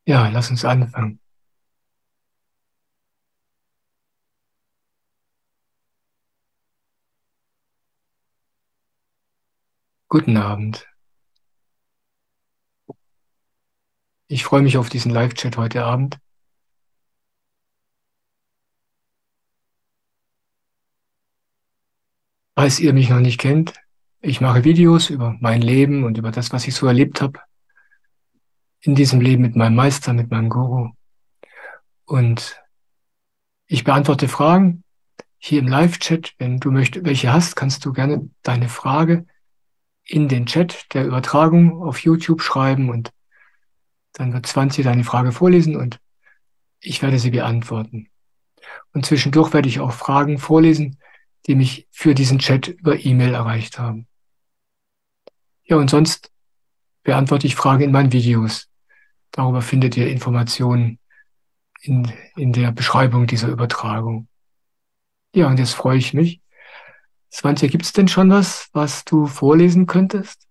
Ja, lass uns anfangen. Guten Abend. Ich freue mich auf diesen Live-Chat heute Abend. Falls ihr mich noch nicht kennt, ich mache Videos über mein Leben und über das, was ich so erlebt habe in diesem Leben mit meinem Meister, mit meinem Guru. Und ich beantworte Fragen hier im Live-Chat. Wenn du welche hast, kannst du gerne deine Frage in den Chat der Übertragung auf YouTube schreiben und dann wird Zwanzi deine Frage vorlesen und ich werde sie beantworten. Und zwischendurch werde ich auch Fragen vorlesen, die mich für diesen Chat über E-Mail erreicht haben. Ja, und sonst beantworte ich Fragen in meinen Videos. Darüber findet ihr Informationen in der Beschreibung dieser Übertragung. Ja, und jetzt freue ich mich. Svante, gibt es denn schon was, was du vorlesen könntest?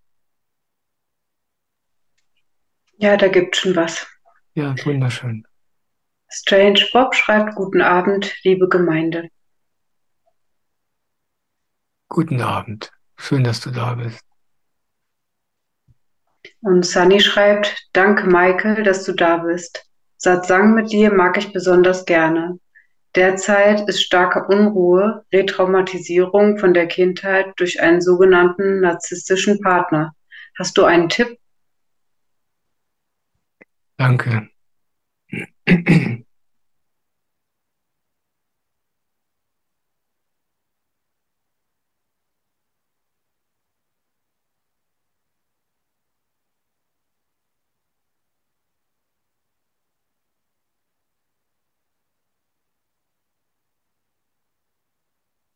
Ja, da gibt schon was. Ja, wunderschön. Strange Bob schreibt Guten Abend, liebe Gemeinde. Guten Abend. Schön, dass du da bist. Und Sunny schreibt Danke, Michael, dass du da bist. Satsang mit dir mag ich besonders gerne. Derzeit ist starke Unruhe, Retraumatisierung von der Kindheit durch einen sogenannten narzisstischen Partner. Hast du einen Tipp? Danke.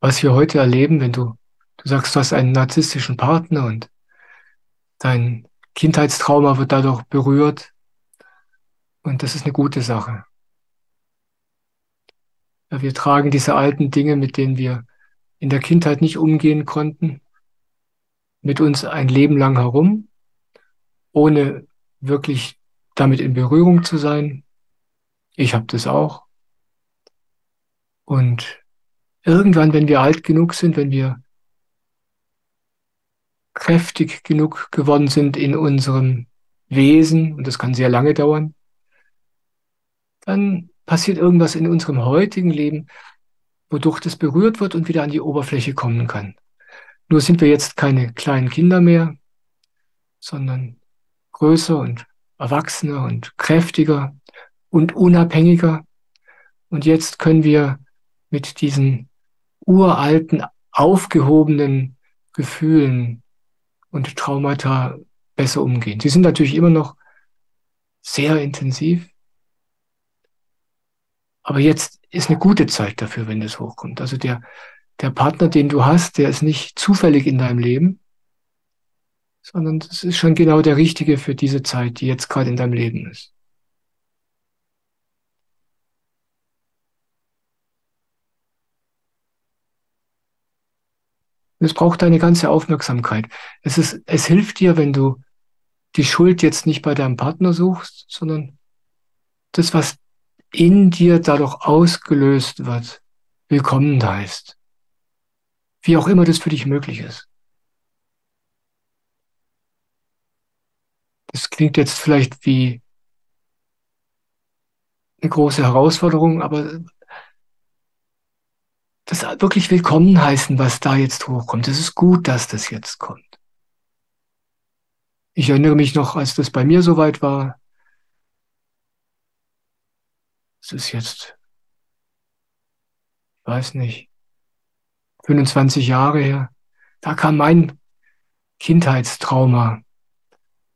Was wir heute erleben, wenn du sagst, du hast einen narzisstischen Partner und dein Kindheitstrauma wird dadurch berührt und das ist eine gute Sache. Ja, wir tragen diese alten Dinge, mit denen wir in der Kindheit nicht umgehen konnten, mit uns ein Leben lang herum, ohne wirklich damit in Berührung zu sein. Ich habe das auch. Und irgendwann, wenn wir alt genug sind, wenn wir kräftig genug geworden sind in unserem Wesen, und das kann sehr lange dauern, dann passiert irgendwas in unserem heutigen Leben, wodurch das berührt wird und wieder an die Oberfläche kommen kann. Nur sind wir jetzt keine kleinen Kinder mehr, sondern größer und erwachsener und kräftiger und unabhängiger. Und jetzt können wir mit diesen uralten, aufgehobenen Gefühlen und Traumata besser umgehen. Sie sind natürlich immer noch sehr intensiv, aber jetzt ist eine gute Zeit dafür, wenn das hochkommt. Also der Partner, den du hast, der ist nicht zufällig in deinem Leben, sondern das ist schon genau der Richtige für diese Zeit, die jetzt gerade in deinem Leben ist. Und es braucht deine ganze Aufmerksamkeit. Es hilft dir, wenn du die Schuld jetzt nicht bei deinem Partner suchst, sondern das, was in dir dadurch ausgelöst wird, willkommen heißt. Wie auch immer das für dich möglich ist. Das klingt jetzt vielleicht wie eine große Herausforderung, aber das wirklich willkommen heißen, was da jetzt hochkommt. Es ist gut, dass das jetzt kommt. Ich erinnere mich noch, als das bei mir soweit war, es ist jetzt, ich weiß nicht, 25 Jahre her, da kam mein Kindheitstrauma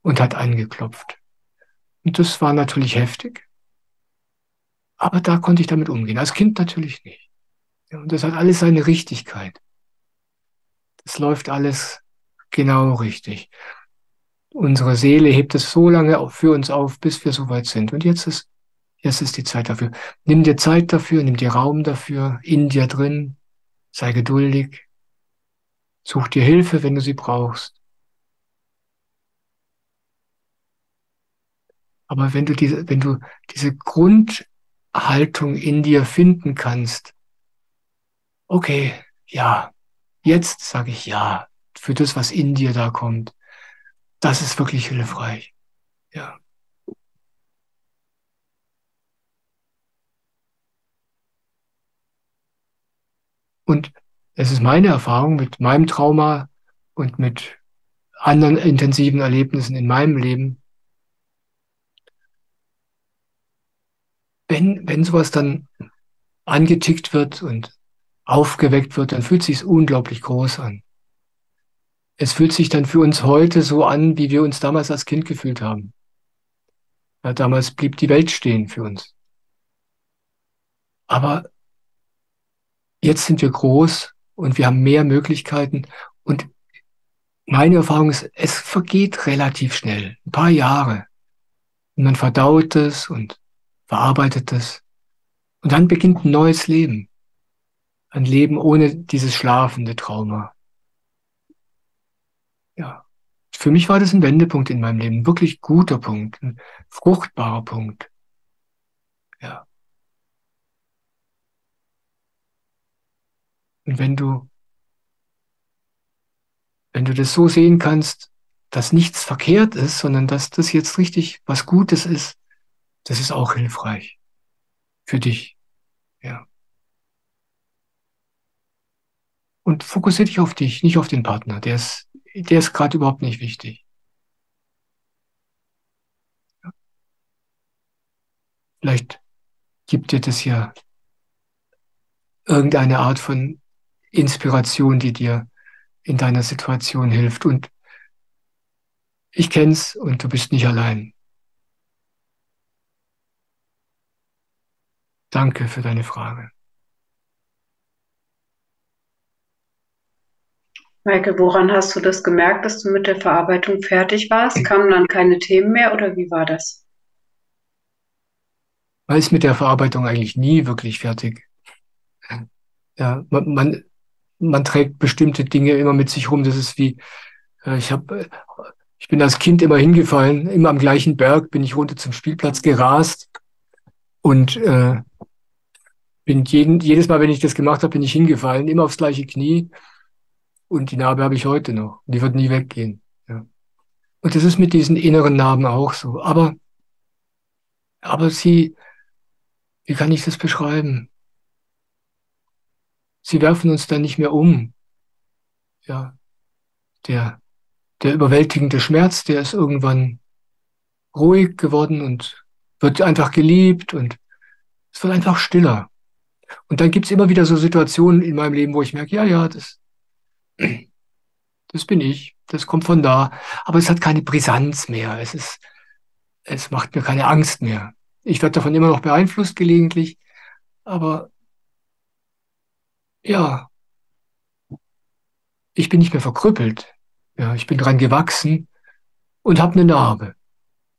und hat angeklopft. Und das war natürlich heftig, aber da konnte ich damit umgehen. Als Kind natürlich nicht. Ja, und das hat alles seine Richtigkeit. Das läuft alles genau richtig. Unsere Seele hebt es so lange für uns auf, bis wir soweit sind. Und jetzt ist die Zeit dafür. Nimm dir Zeit dafür, nimm dir Raum dafür, in dir drin, sei geduldig, such dir Hilfe, wenn du sie brauchst. Aber wenn du diese Grundhaltung in dir finden kannst, okay, ja, jetzt sage ich ja für das, was in dir da kommt, das ist wirklich hilfreich. Ja. Und es ist meine Erfahrung mit meinem Trauma und mit anderen intensiven Erlebnissen in meinem Leben, wenn sowas dann angetickt wird und aufgeweckt wird, dann fühlt sich unglaublich groß an. Es fühlt sich dann für uns heute so an, wie wir uns damals als Kind gefühlt haben. Ja, damals blieb die Welt stehen für uns. Aber jetzt sind wir groß und wir haben mehr Möglichkeiten. Und meine Erfahrung ist, es vergeht relativ schnell, ein paar Jahre. Und man verdaut es und verarbeitet es. Und dann beginnt ein neues Leben. Ein Leben ohne dieses schlafende Trauma. Ja. Für mich war das ein Wendepunkt in meinem Leben, ein wirklich guter Punkt, ein fruchtbarer Punkt. Ja. Und wenn du das so sehen kannst, dass nichts verkehrt ist, sondern dass das jetzt richtig was Gutes ist, das ist auch hilfreich für dich. Ja. Und fokussiere dich auf dich, nicht auf den Partner. Der ist gerade überhaupt nicht wichtig. Vielleicht gibt dir das ja irgendeine Art von Inspiration, die dir in deiner Situation hilft. Und ich kenn's und du bist nicht allein. Danke für deine Frage. Maike, woran hast du das gemerkt, dass du mit der Verarbeitung fertig warst? Kamen dann keine Themen mehr oder wie war das? Man ist mit der Verarbeitung eigentlich nie wirklich fertig. Ja, man trägt bestimmte Dinge immer mit sich rum. Das ist wie, ich habe, ich bin als Kind immer hingefallen, immer am gleichen Berg bin ich runter zum Spielplatz gerast und jedes Mal, wenn ich das gemacht habe, bin ich hingefallen, immer aufs gleiche Knie und die Narbe habe ich heute noch. Die wird nie weggehen. Ja. Und das ist mit diesen inneren Narben auch so. Aber wie kann ich das beschreiben? Sie werfen uns dann nicht mehr um. Ja, der, der überwältigende Schmerz, der ist irgendwann ruhig geworden und wird einfach geliebt und es wird einfach stiller. Und dann gibt's immer wieder so Situationen in meinem Leben, wo ich merke, ja, ja, das bin ich, das kommt von da. Aber es hat keine Brisanz mehr. Es macht mir keine Angst mehr. Ich werde davon immer noch beeinflusst gelegentlich, aber ja, ich bin nicht mehr verkrüppelt. Ja, ich bin dran gewachsen und habe eine Narbe.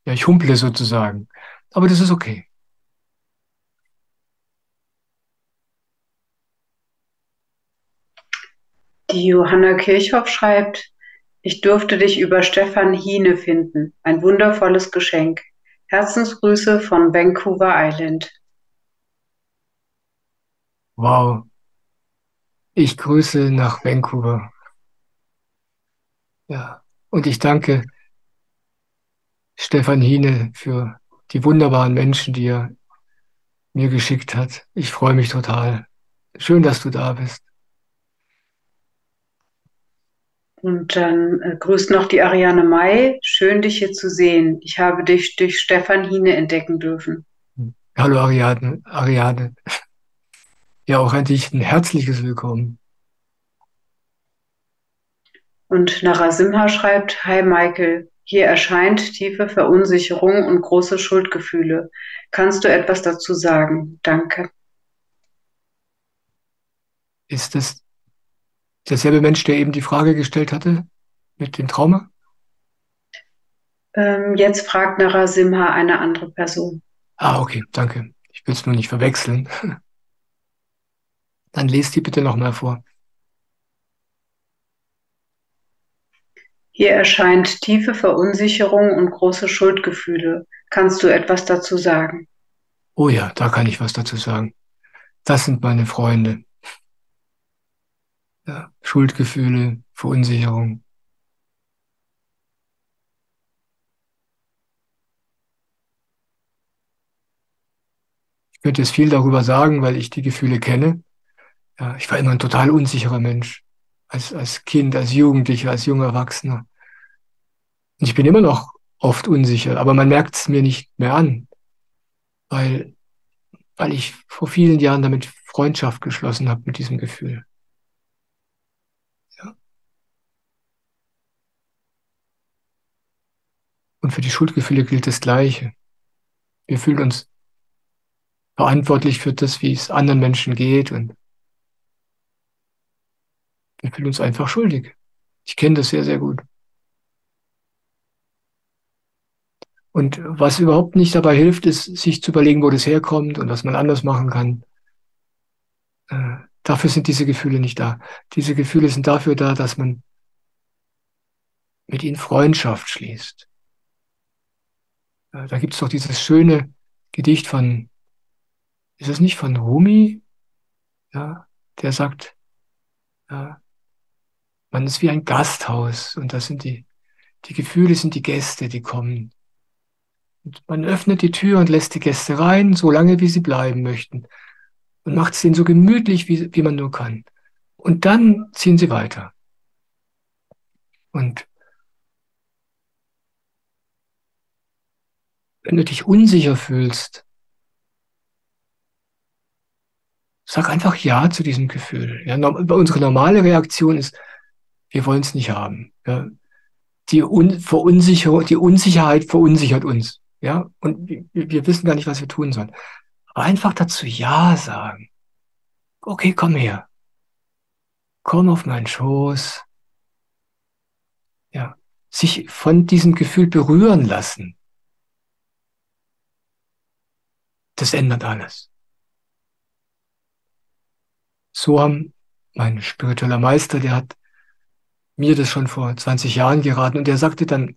Ja, ich humple sozusagen. Aber das ist okay. Die Johanna Kirchhoff schreibt, ich durfte dich über Stefan Hine finden. Ein wundervolles Geschenk. Herzensgrüße von Vancouver Island. Wow. Ich grüße nach Vancouver. Ja. Und ich danke Stefan Hine für die wunderbaren Menschen, die er mir geschickt hat. Ich freue mich total. Schön, dass du da bist. Und dann grüßt noch die Ariane May. Schön, dich hier zu sehen. Ich habe dich durch Stefan Hine entdecken dürfen. Hallo Ariadne. Ariadne. Ja, auch an dich ein herzliches Willkommen. Und Narasimha schreibt, Hi Michael, hier erscheint tiefe Verunsicherung und große Schuldgefühle. Kannst du etwas dazu sagen? Danke. Ist das derselbe Mensch, der eben die Frage gestellt hatte mit dem Trauma? Jetzt fragt Narasimha eine andere Person. Ah, okay, danke. Ich will es nur nicht verwechseln. Dann lest die bitte nochmal vor. Hier erscheint tiefe Verunsicherung und große Schuldgefühle. Kannst du etwas dazu sagen? Oh ja, da kann ich was dazu sagen. Das sind meine Freunde. Ja, Schuldgefühle, Verunsicherung. Ich könnte jetzt viel darüber sagen, weil ich die Gefühle kenne. Ja, ich war immer ein total unsicherer Mensch. Als Kind, als Jugendlicher, als junger Erwachsener. Und ich bin immer noch oft unsicher, aber man merkt es mir nicht mehr an, weil, weil ich vor vielen Jahren damit Freundschaft geschlossen habe mit diesem Gefühl. Ja. Und für die Schuldgefühle gilt das Gleiche. Wir fühlen uns verantwortlich für das, wie es anderen Menschen geht und wir fühlen uns einfach schuldig. Ich kenne das sehr, sehr gut. Und was überhaupt nicht dabei hilft, ist, sich zu überlegen, wo das herkommt und was man anders machen kann. Dafür sind diese Gefühle nicht da. Diese Gefühle sind dafür da, dass man mit ihnen Freundschaft schließt. Da gibt es doch dieses schöne Gedicht von, ist es nicht von Rumi? Ja, der sagt, ja, man ist wie ein Gasthaus und das sind die Gefühle sind die Gäste, die kommen. Und man öffnet die Tür und lässt die Gäste rein, so lange wie sie bleiben möchten. Und macht es ihnen so gemütlich, wie man nur kann. Und dann ziehen sie weiter. Und wenn du dich unsicher fühlst, sag einfach Ja zu diesem Gefühl. Ja, unsere normale Reaktion ist, wir wollen es nicht haben. Ja, die Unsicherheit verunsichert uns. Ja, und wir wissen gar nicht, was wir tun sollen. Aber einfach dazu Ja sagen. Okay, komm her. Komm auf meinen Schoß. Ja, sich von diesem Gefühl berühren lassen. Das ändert alles. So haben mein spiritueller Meister, der hat mir das schon vor 20 Jahren geraten und der sagte dann,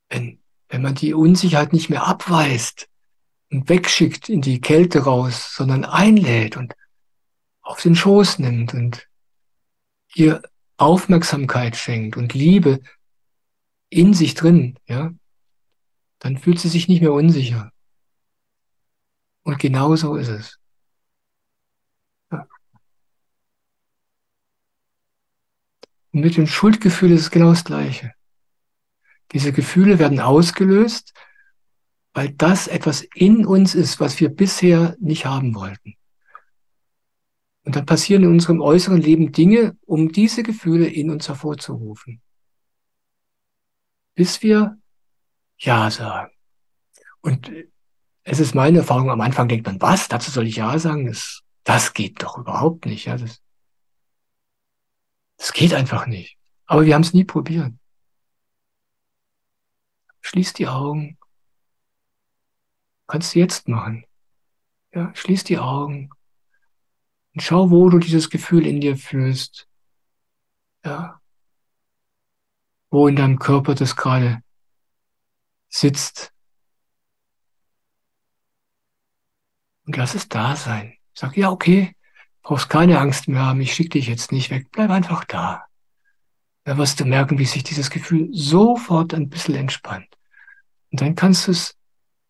wenn man die Unsicherheit nicht mehr abweist und wegschickt in die Kälte raus, sondern einlädt und auf den Schoß nimmt und ihr Aufmerksamkeit schenkt und Liebe in sich drin, ja, dann fühlt sie sich nicht mehr unsicher. Und genau so ist es. Ja. Und mit dem Schuldgefühl ist es genau das Gleiche. Diese Gefühle werden ausgelöst, weil das etwas in uns ist, was wir bisher nicht haben wollten. Und dann passieren in unserem äußeren Leben Dinge, um diese Gefühle in uns hervorzurufen, bis wir Ja sagen. Und es ist meine Erfahrung, am Anfang denkt man, was, dazu soll ich Ja sagen? Das geht doch überhaupt nicht. Ja, das geht einfach nicht. Aber wir haben es nie probiert. Schließ die Augen. Kannst du jetzt machen. Ja, schließ die Augen und schau, wo du dieses Gefühl in dir fühlst. Ja, wo in deinem Körper das gerade sitzt. Und lass es da sein. Sag, ja, okay, brauchst keine Angst mehr haben, ich schicke dich jetzt nicht weg. Bleib einfach da. Da wirst du merken, wie sich dieses Gefühl sofort ein bisschen entspannt. Und dann kannst du es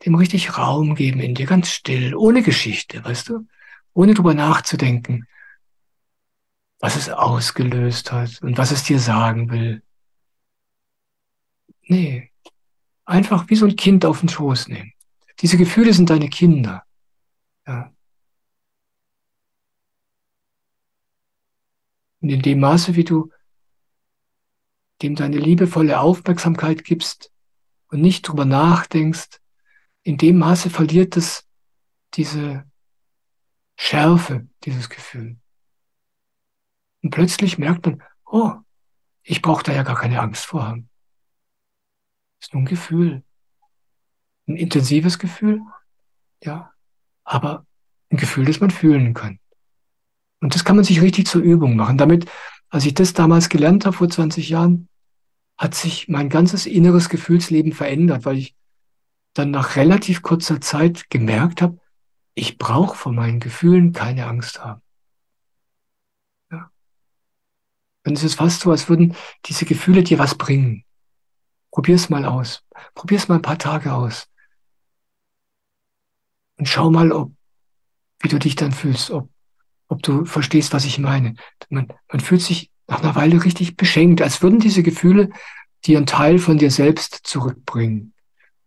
dem richtig Raum geben in dir, ganz still, ohne Geschichte, weißt du? Ohne drüber nachzudenken, was es ausgelöst hat und was es dir sagen will. Nee, einfach wie so ein Kind auf den Schoß nehmen. Diese Gefühle sind deine Kinder. Ja. Und in dem Maße, wie du dem deine liebevolle Aufmerksamkeit gibst und nicht drüber nachdenkst, in dem Maße verliert es diese Schärfe, dieses Gefühl. Und plötzlich merkt man, oh, ich brauche da ja gar keine Angst vor haben. Das ist nur ein Gefühl. Ein intensives Gefühl, ja, aber ein Gefühl, das man fühlen kann. Und das kann man sich richtig zur Übung machen. Damit, als ich das damals gelernt habe vor 20 Jahren, hat sich mein ganzes inneres Gefühlsleben verändert, weil ich dann nach relativ kurzer Zeit gemerkt habe, ich brauche vor meinen Gefühlen keine Angst haben. Ja. Und es ist fast so, als würden diese Gefühle dir was bringen. Probier's mal aus. Probier's mal ein paar Tage aus. Und schau mal, wie du dich dann fühlst, ob du verstehst, was ich meine. Man fühlt sich nach einer Weile richtig beschenkt, als würden diese Gefühle dir einen Teil von dir selbst zurückbringen.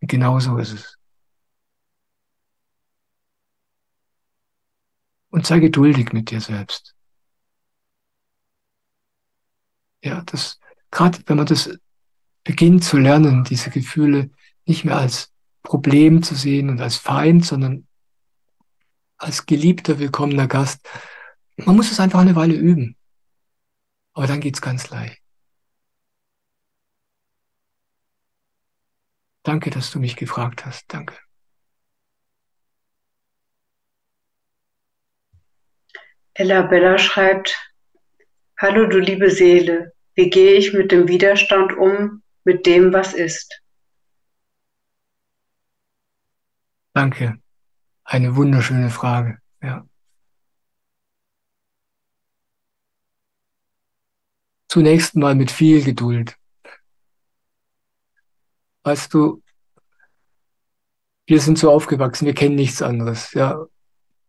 Und genau so ist es. Und sei geduldig mit dir selbst. Ja, gerade wenn man das beginnt zu lernen, diese Gefühle nicht mehr als Problem zu sehen und als Feind, sondern als geliebter, willkommener Gast. Man muss es einfach eine Weile üben, aber dann geht's ganz leicht. Danke, dass du mich gefragt hast. Danke. Ella Bella schreibt, Hallo du liebe Seele, wie gehe ich mit dem Widerstand um, mit dem, was ist? Danke. Eine wunderschöne Frage. Ja. Zunächst mal mit viel Geduld. Weißt du, wir sind so aufgewachsen, wir kennen nichts anderes. Ja.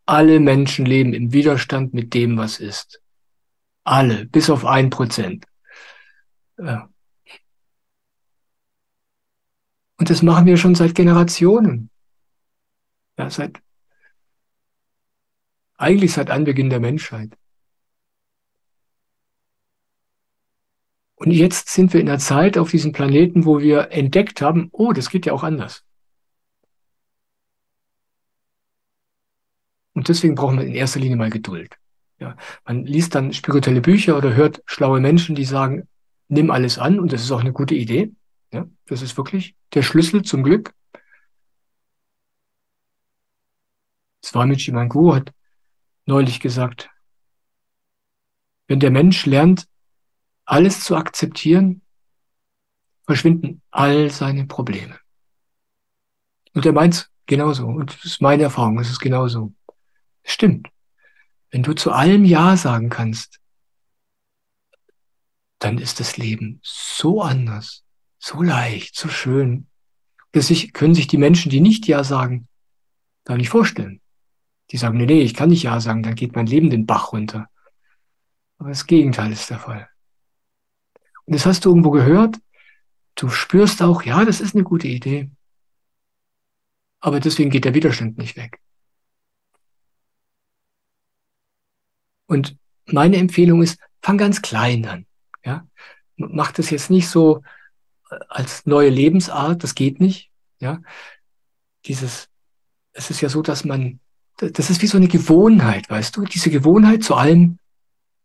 Alle Menschen leben im Widerstand mit dem, was ist. Alle, bis auf 1%. Ja. Und das machen wir schon seit Generationen. Ja, eigentlich seit Anbeginn der Menschheit. Und jetzt sind wir in einer Zeit auf diesem Planeten, wo wir entdeckt haben, oh, das geht ja auch anders. Und deswegen brauchen wir in erster Linie mal Geduld. Ja, man liest dann spirituelle Bücher oder hört schlaue Menschen, die sagen, nimm alles an und das ist auch eine gute Idee. Ja, das ist wirklich der Schlüssel zum Glück. Swamiji, mein Guru, hat neulich gesagt, wenn der Mensch lernt, alles zu akzeptieren, verschwinden all seine Probleme. Und er meint es genauso. Und das ist meine Erfahrung, es ist genauso. Es stimmt. Wenn du zu allem Ja sagen kannst, dann ist das Leben so anders, so leicht, so schön. Können sich die Menschen, die nicht Ja sagen, gar nicht vorstellen. Die sagen, nee, ich kann nicht Ja sagen, dann geht mein Leben den Bach runter. Aber das Gegenteil ist der Fall. Und das hast du irgendwo gehört. Du spürst auch, ja, das ist eine gute Idee. Aber deswegen geht der Widerstand nicht weg. Und meine Empfehlung ist, fang ganz klein an. Ja? Mach das jetzt nicht so als neue Lebensart, das geht nicht. Ja? Es ist ja so, das ist wie so eine Gewohnheit, weißt du? Diese Gewohnheit, zu allem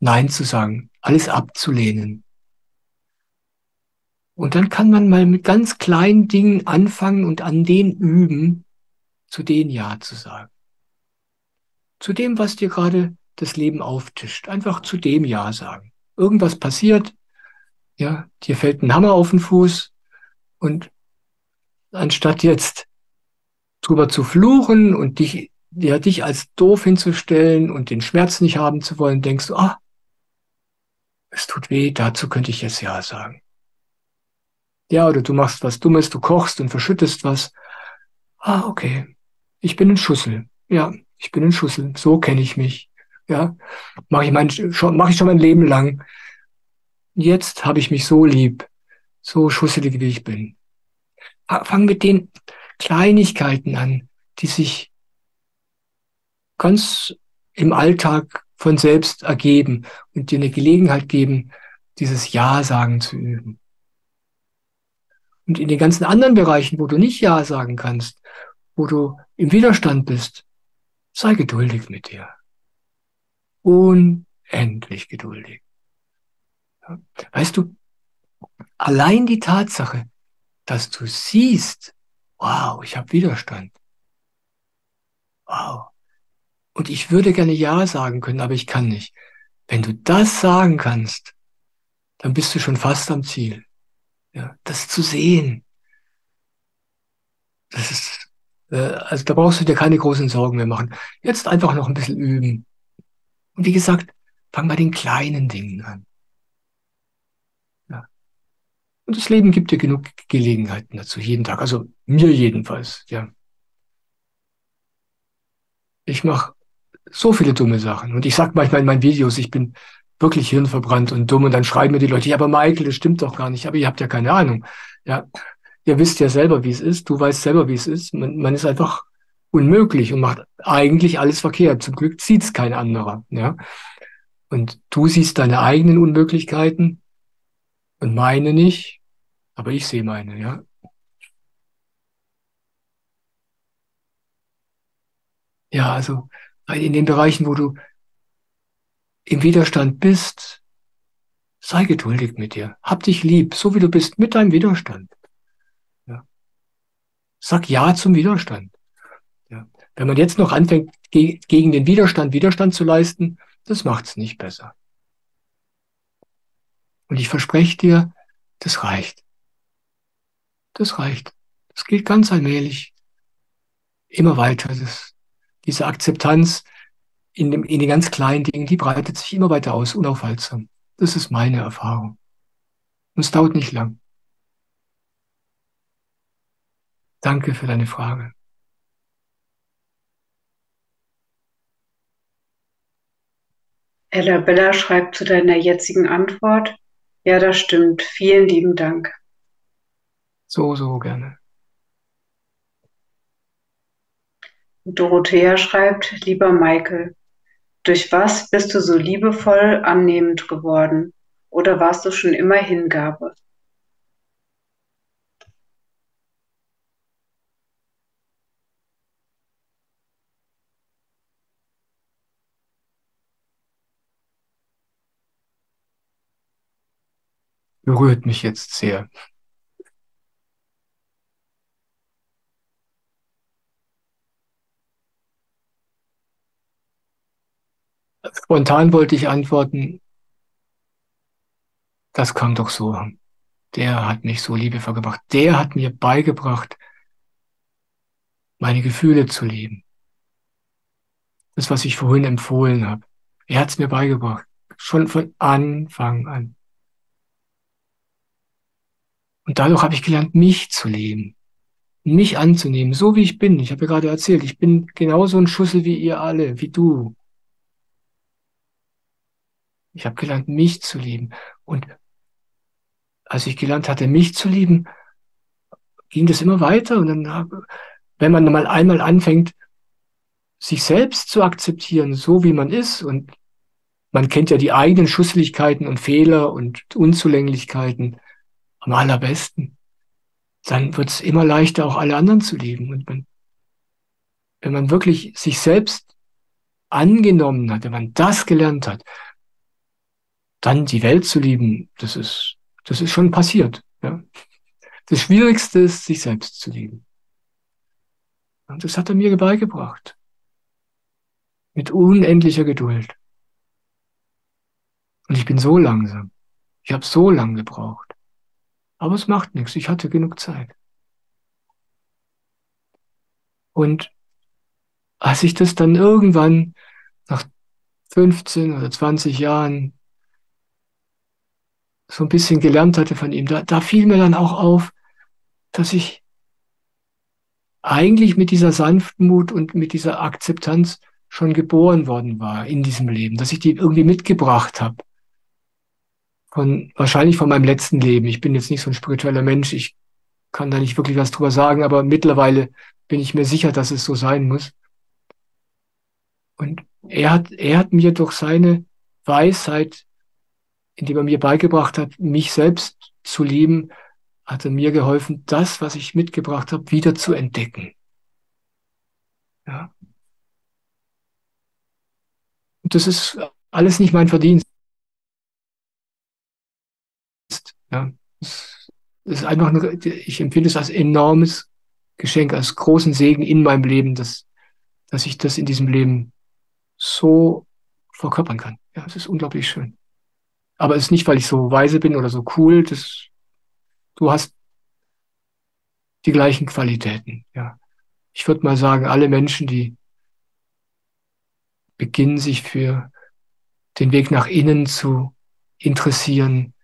Nein zu sagen, alles abzulehnen. Und dann kann man mal mit ganz kleinen Dingen anfangen und an denen üben, zu denen Ja zu sagen. Zu dem, was dir gerade das Leben auftischt. Einfach zu dem Ja sagen. Irgendwas passiert, ja, dir fällt ein Hammer auf den Fuß und anstatt jetzt drüber zu fluchen und dich als doof hinzustellen und den Schmerz nicht haben zu wollen, denkst du, ah, es tut weh, dazu könnte ich jetzt Ja sagen. Ja, oder du machst was Dummes, du kochst und verschüttest was. Ah, okay. Ich bin ein Schussel. Ja, ich bin ein Schussel. So kenne ich mich. Ja, mach ich schon mein Leben lang. Jetzt habe ich mich so lieb, so schusselig wie ich bin. Fang mit den Kleinigkeiten an, die sich ganz im Alltag von selbst ergeben und dir eine Gelegenheit geben, dieses Ja-Sagen zu üben. Und in den ganzen anderen Bereichen, wo du nicht Ja sagen kannst, wo du im Widerstand bist, sei geduldig mit dir. Unendlich geduldig. Ja. Weißt du, allein die Tatsache, dass du siehst, wow, ich habe Widerstand. Wow. Und ich würde gerne Ja sagen können, aber ich kann nicht. Wenn du das sagen kannst, dann bist du schon fast am Ziel. Ja, das zu sehen, das ist, also da brauchst du dir keine großen Sorgen mehr machen. Jetzt einfach noch ein bisschen üben. Und wie gesagt, fang bei den kleinen Dingen an. Ja. Und das Leben gibt dir genug Gelegenheiten dazu, jeden Tag. Also mir jedenfalls, ja. Ich mache so viele dumme Sachen. Und ich sage manchmal in meinen Videos, ich bin wirklich hirnverbrannt und dumm. Und dann schreiben mir die Leute, ja, aber Michael, das stimmt doch gar nicht. Aber ihr habt ja keine Ahnung. Ja, ihr wisst ja selber, wie es ist. Du weißt selber, wie es ist. Man ist einfach unmöglich und macht eigentlich alles verkehrt. Zum Glück sieht's kein anderer. Ja, und du siehst deine eigenen Unmöglichkeiten und meine nicht. Aber ich sehe meine, ja. Ja, also in den Bereichen, wo du im Widerstand bist, sei geduldig mit dir. Hab dich lieb, so wie du bist, mit deinem Widerstand. Ja. Sag Ja zum Widerstand. Ja. Wenn man jetzt noch anfängt, gegen den Widerstand zu leisten, das macht's nicht besser. Und ich verspreche dir, das reicht. Das reicht. Das geht ganz allmählich immer weiter. Diese Akzeptanz in den ganz kleinen Dingen, die breitet sich immer weiter aus, unaufhaltsam. Das ist meine Erfahrung. Und es dauert nicht lang. Danke für deine Frage. Ella Bella schreibt zu deiner jetzigen Antwort: Ja, das stimmt. Vielen lieben Dank. So, so gerne. Dorothea schreibt: Lieber Michael, durch was bist du so liebevoll annehmend geworden? Oder warst du schon immer Hingabe? Berührt mich jetzt sehr. Spontan wollte ich antworten, das kam doch so. Der hat mich so liebevoll gemacht. Der hat mir beigebracht, meine Gefühle zu leben. Das, was ich vorhin empfohlen habe. Er hat es mir beigebracht. Schon von Anfang an. Und dadurch habe ich gelernt, mich zu leben. Mich anzunehmen, so wie ich bin. Ich habe ja gerade erzählt, ich bin genauso ein Schussel wie ihr alle, wie du. Ich habe gelernt, mich zu lieben. Und als ich gelernt hatte, mich zu lieben, ging das immer weiter. Und dann, wenn man mal einmal anfängt, sich selbst zu akzeptieren, so wie man ist, und man kennt ja die eigenen Schusseligkeiten und Fehler und Unzulänglichkeiten am allerbesten, dann wird es immer leichter, auch alle anderen zu lieben. Und wenn man wirklich sich selbst angenommen hat, wenn man das gelernt hat, dann die Welt zu lieben, das ist schon passiert. Ja. Das Schwierigste ist, sich selbst zu lieben. Und das hat er mir beigebracht. Mit unendlicher Geduld. Und ich bin so langsam. Ich habe so lange gebraucht. Aber es macht nichts. Ich hatte genug Zeit. Und als ich das dann irgendwann nach 15 oder 20 Jahren so ein bisschen gelernt hatte von ihm, da fiel mir dann auch auf, dass ich eigentlich mit dieser Sanftmut und mit dieser Akzeptanz schon geboren worden war in diesem Leben, dass ich die irgendwie mitgebracht habe. Wahrscheinlich von meinem letzten Leben. Ich bin jetzt nicht so ein spiritueller Mensch. Ich kann da nicht wirklich was drüber sagen, aber mittlerweile bin ich mir sicher, dass es so sein muss. Und er hat mir durch seine Weisheit, indem er mir beigebracht hat, mich selbst zu lieben, hat er mir geholfen, das, was ich mitgebracht habe, wieder zu entdecken. Ja. Und das ist alles nicht mein Verdienst. Ja. Es ist einfach nur, ich empfinde es als enormes Geschenk, als großen Segen in meinem Leben, dass ich das in diesem Leben so verkörpern kann. Ja, es ist unglaublich schön. Aber es ist nicht, weil ich so weise bin oder so cool. du hast die gleichen Qualitäten. Ja. Ich würde mal sagen, alle Menschen, die beginnen, sich für den Weg nach innen zu interessieren,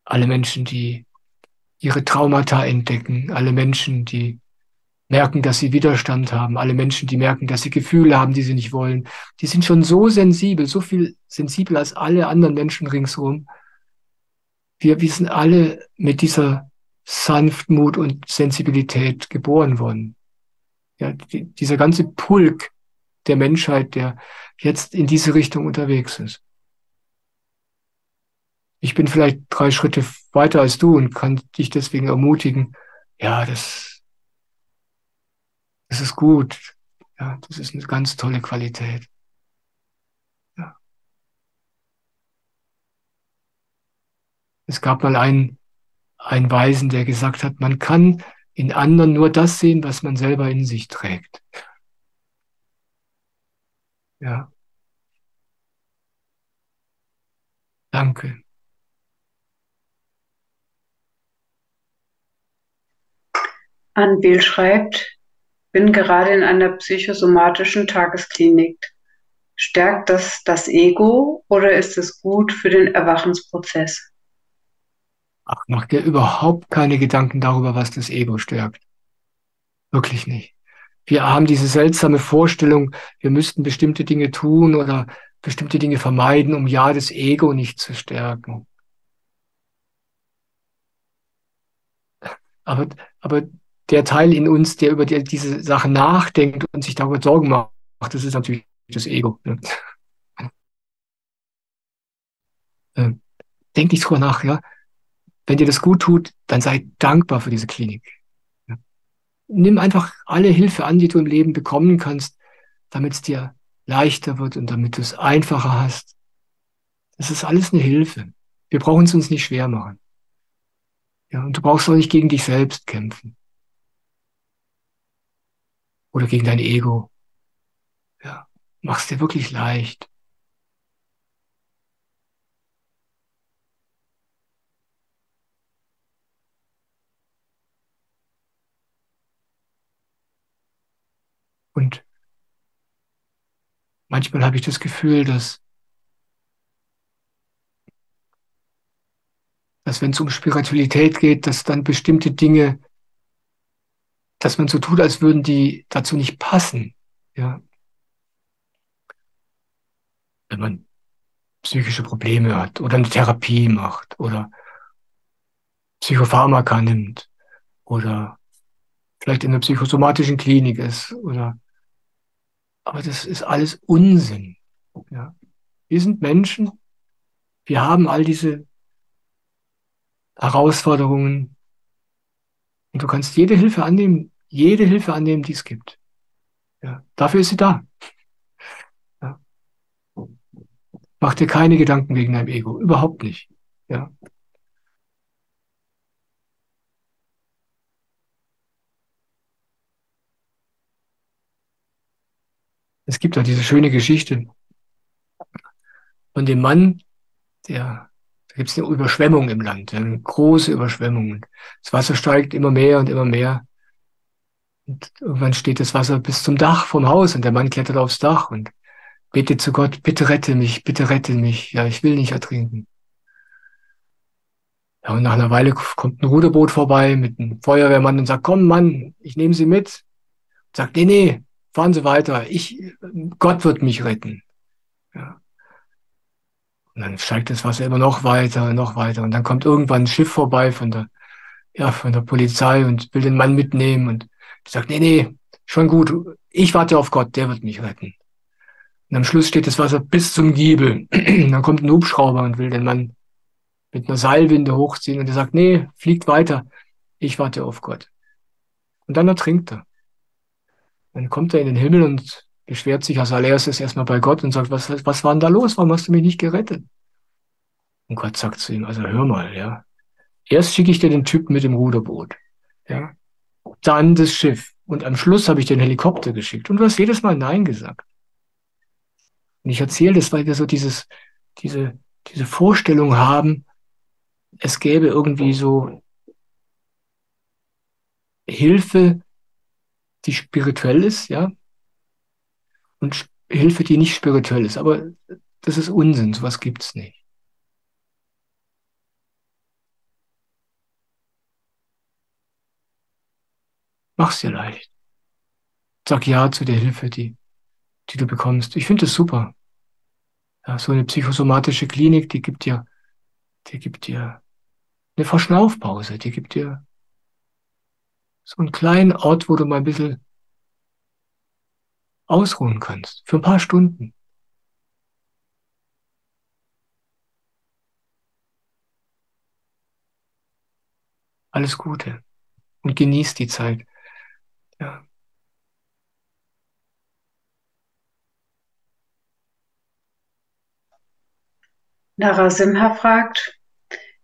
alle Menschen, die ihre Traumata entdecken, alle Menschen, die merken, dass sie Widerstand haben, alle Menschen, die merken, dass sie Gefühle haben, die sie nicht wollen, die sind schon so sensibel, so viel sensibler als alle anderen Menschen ringsherum. Wir sind alle mit dieser Sanftmut und Sensibilität geboren worden. Ja, dieser ganze Pulk der Menschheit, der jetzt in diese Richtung unterwegs ist. Ich bin vielleicht 3 Schritte weiter als du und kann dich deswegen ermutigen. Ja, das ist gut. Ja, das ist eine ganz tolle Qualität. Ja. Es gab mal einen Weisen, der gesagt hat, man kann in anderen nur das sehen, was man selber in sich trägt. Ja, danke. Anwil schreibt, bin gerade in einer psychosomatischen Tagesklinik. Stärkt das Ego oder ist es gut für den Erwachensprozess? Ach, mach dir überhaupt keine Gedanken darüber, was das Ego stärkt. Wirklich nicht. Wir haben diese seltsame Vorstellung, wir müssten bestimmte Dinge tun oder bestimmte Dinge vermeiden, um ja das Ego nicht zu stärken. Aber, aber der Teil in uns, der über diese Sache nachdenkt und sich darüber Sorgen macht, das ist natürlich das Ego. Ne? Denk nicht drüber nach, ja. Wenn dir das gut tut, dann sei dankbar für diese Klinik. Ja. Nimm einfach alle Hilfe an, die du im Leben bekommen kannst, damit es dir leichter wird und damit du es einfacher hast. Das ist alles eine Hilfe. Wir brauchen es uns nicht schwer machen. Ja, und du brauchst auch nicht gegen dich selbst kämpfen oder gegen dein Ego. Ja, mach's dir wirklich leicht. Und manchmal habe ich das Gefühl, dass wenn es um Spiritualität geht, dass dann bestimmte Dinge, dass man so tut, als würden die dazu nicht passen. Ja, wenn man psychische Probleme hat oder eine Therapie macht oder Psychopharmaka nimmt oder vielleicht in einer psychosomatischen Klinik ist oder, aber das ist alles Unsinn. Ja. Wir sind Menschen, wir haben all diese Herausforderungen und du kannst jede Hilfe annehmen, die es gibt. Ja. Dafür ist sie da. Ja. Mach dir keine Gedanken wegen deinem Ego, überhaupt nicht. Ja. Es gibt da diese schöne Geschichte von dem Mann, da gibt es eine Überschwemmung im Land, eine große Überschwemmung. Das Wasser steigt immer mehr und immer mehr. Und irgendwann steht das Wasser bis zum Dach vom Haus und der Mann klettert aufs Dach und betet zu Gott, bitte rette mich, bitte rette mich. Ja, ich will nicht ertrinken. Ja, und nach einer Weile kommt ein Ruderboot vorbei mit einem Feuerwehrmann und sagt, komm Mann, ich nehme Sie mit. Sagt, nee, nee, fahren Sie weiter. Gott wird mich retten. Ja. Und dann steigt das Wasser immer noch weiter, noch weiter. Und dann kommt irgendwann ein Schiff vorbei von der Polizei und will den Mann mitnehmen und die sagt, nee, nee, schon gut, ich warte auf Gott, der wird mich retten. Und am Schluss steht das Wasser bis zum Giebel. Und dann kommt ein Hubschrauber und will den Mann mit einer Seilwinde hochziehen und er sagt, nee, fliegt weiter, ich warte auf Gott. Und dann ertrinkt er. Dann kommt er in den Himmel und beschwert sich als allererstes erstmal bei Gott und sagt, was war denn da los? Warum hast du mich nicht gerettet? Und Gott sagt zu ihm, also hör mal, ja. Erst schicke ich dir den Typen mit dem Ruderboot. Ja. Dann das Schiff. Und am Schluss habe ich den Helikopter geschickt. Und du hast jedes Mal Nein gesagt. Und ich erzähle das, weil wir so diese Vorstellung haben, es gäbe irgendwie so Hilfe, die spirituell ist, ja, und Hilfe, die nicht spirituell ist. Aber das ist Unsinn, sowas gibt's nicht. Mach's dir leicht. Sag ja zu der Hilfe, die du bekommst. Ich finde das super. Ja, so eine psychosomatische Klinik, die gibt dir eine Verschnaufpause, die gibt dir so einen kleinen Ort, wo du mal ein bisschen ausruhen kannst. Für ein paar Stunden. Alles Gute. Und genieß die Zeit. Ja. Narasimha fragt,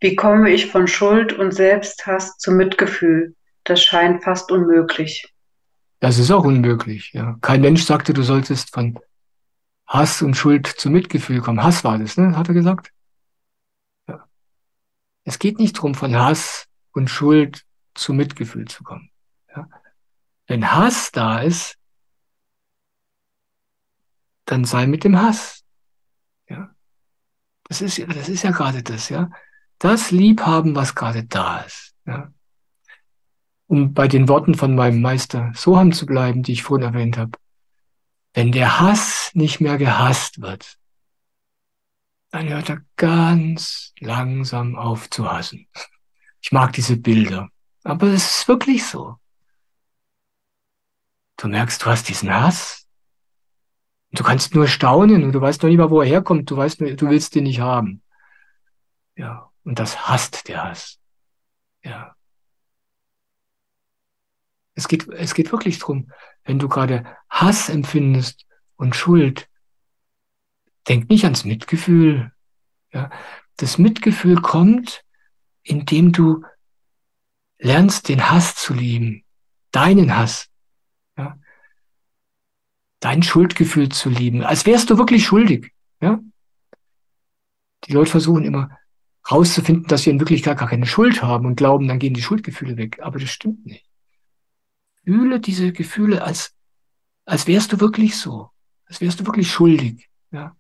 wie komme ich von Schuld und Selbsthass zu Mitgefühl? Das scheint fast unmöglich. Das ist auch unmöglich. Ja. Kein Mensch sagte, du solltest von Hass und Schuld zu Mitgefühl kommen. Hass war das, ne? Hat er gesagt? Ja. Es geht nicht darum, von Hass und Schuld zu Mitgefühl zu kommen. Ja. Wenn Hass da ist, dann sei mit dem Hass. Ja. Das ist ja gerade das, ja. Das Liebhaben, was gerade da ist. Ja. Um bei den Worten von meinem Meister Soham zu bleiben, die ich vorhin erwähnt habe. Wenn der Hass nicht mehr gehasst wird, dann hört er ganz langsam auf zu hassen. Ich mag diese Bilder. Aber es ist wirklich so. Du merkst, du hast diesen Hass. Und du kannst nur staunen und du weißt noch nicht mal, wo er herkommt. Du weißt nur, du willst den nicht haben. Ja. Und das hasst der Hass. Ja. Es geht wirklich drum, wenn du gerade Hass empfindest und Schuld, denk nicht ans Mitgefühl. Ja. Das Mitgefühl kommt, indem du lernst, den Hass zu lieben. Deinen Hass. Ja. Dein Schuldgefühl zu lieben. Als wärst du wirklich schuldig. Ja. Die Leute versuchen immer rauszufinden, dass sie in Wirklichkeit gar keine Schuld haben und glauben, dann gehen die Schuldgefühle weg. Aber das stimmt nicht. Fühle diese Gefühle als wärst du wirklich so. Als wärst du wirklich schuldig. Ja.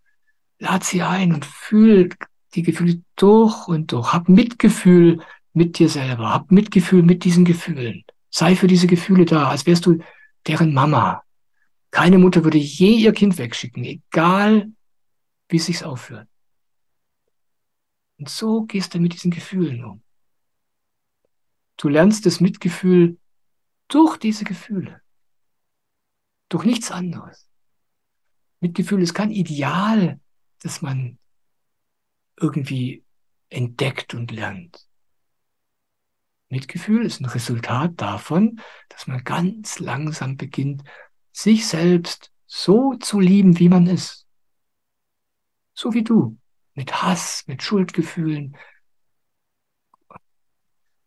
Lad sie ein und fühl die Gefühle durch und durch. Hab Mitgefühl mit dir selber. Hab Mitgefühl mit diesen Gefühlen. Sei für diese Gefühle da, als wärst du deren Mama. Keine Mutter würde je ihr Kind wegschicken, egal wie es sich aufhört. Und so gehst du mit diesen Gefühlen um. Du lernst das Mitgefühl durch diese Gefühle, durch nichts anderes. Mitgefühl ist kein Ideal, das man irgendwie entdeckt und lernt. Mitgefühl ist ein Resultat davon, dass man ganz langsam beginnt, sich selbst so zu lieben, wie man ist. So wie du. Mit Hass, mit Schuldgefühlen,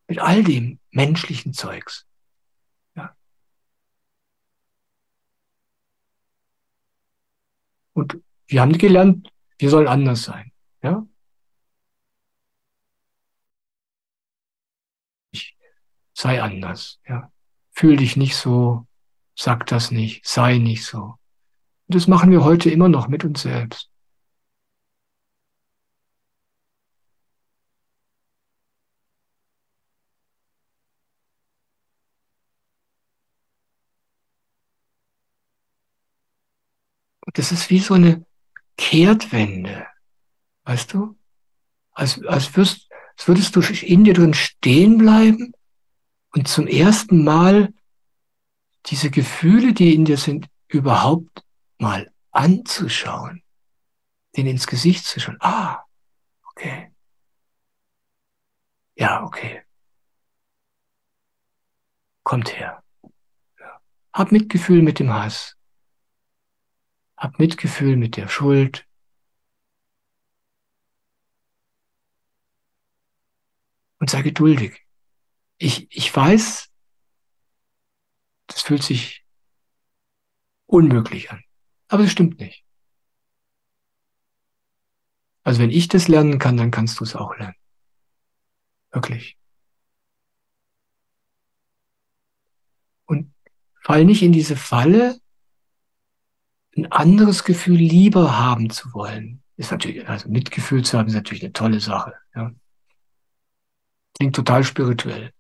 mit all dem menschlichen Zeugs. Ja. Und wir haben gelernt, wir sollen anders sein. Ja. Sei anders. Ja. Fühl dich nicht so, sag das nicht, sei nicht so. Und das machen wir heute immer noch mit uns selbst. Und das ist wie so eine Kehrtwende, weißt du? Als würdest du in dir drin stehen bleiben und zum ersten Mal diese Gefühle, die in dir sind, überhaupt mal anzuschauen, denen ins Gesicht zu schauen. Ah, okay. Ja, okay. Kommt her. Ja. Hab Mitgefühl mit dem Hass. Hab Mitgefühl mit der Schuld. Und sei geduldig. Ich weiß, das fühlt sich unmöglich an. Aber es stimmt nicht. Also wenn ich das lernen kann, dann kannst du es auch lernen. Wirklich. Und fall nicht in diese Falle, ein anderes Gefühl lieber haben zu wollen. Ist natürlich, also Mitgefühl zu haben, ist natürlich eine tolle Sache. Ja. Klingt total spirituell.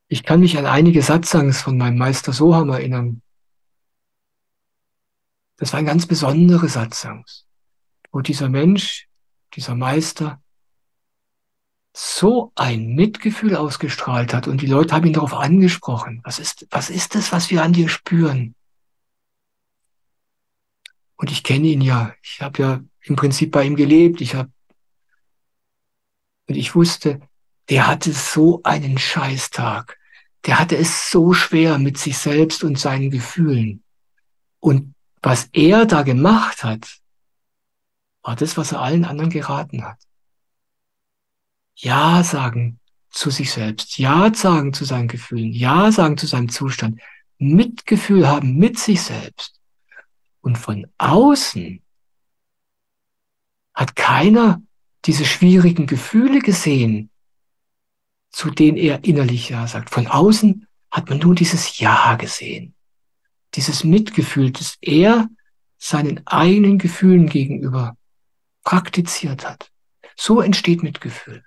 Ich kann mich an einige Satzangs von meinem Meister Soham erinnern. Das waren ganz besondere Satzangs, wo dieser Mensch, dieser Meister, so ein Mitgefühl ausgestrahlt hat und die Leute haben ihn darauf angesprochen. Was ist das, was wir an dir spüren? Und ich kenne ihn ja. Ich habe ja im Prinzip bei ihm gelebt. Und ich wusste, der hatte so einen Scheißtag. Der hatte es so schwer mit sich selbst und seinen Gefühlen. Und was er da gemacht hat, war das, was er allen anderen geraten hat. Ja sagen zu sich selbst, ja sagen zu seinen Gefühlen, ja sagen zu seinem Zustand, Mitgefühl haben mit sich selbst. Und von außen hat keiner diese schwierigen Gefühle gesehen, zu denen er innerlich Ja sagt. Von außen hat man nur dieses Ja gesehen, dieses Mitgefühl, das er seinen eigenen Gefühlen gegenüber praktiziert hat. So entsteht Mitgefühl.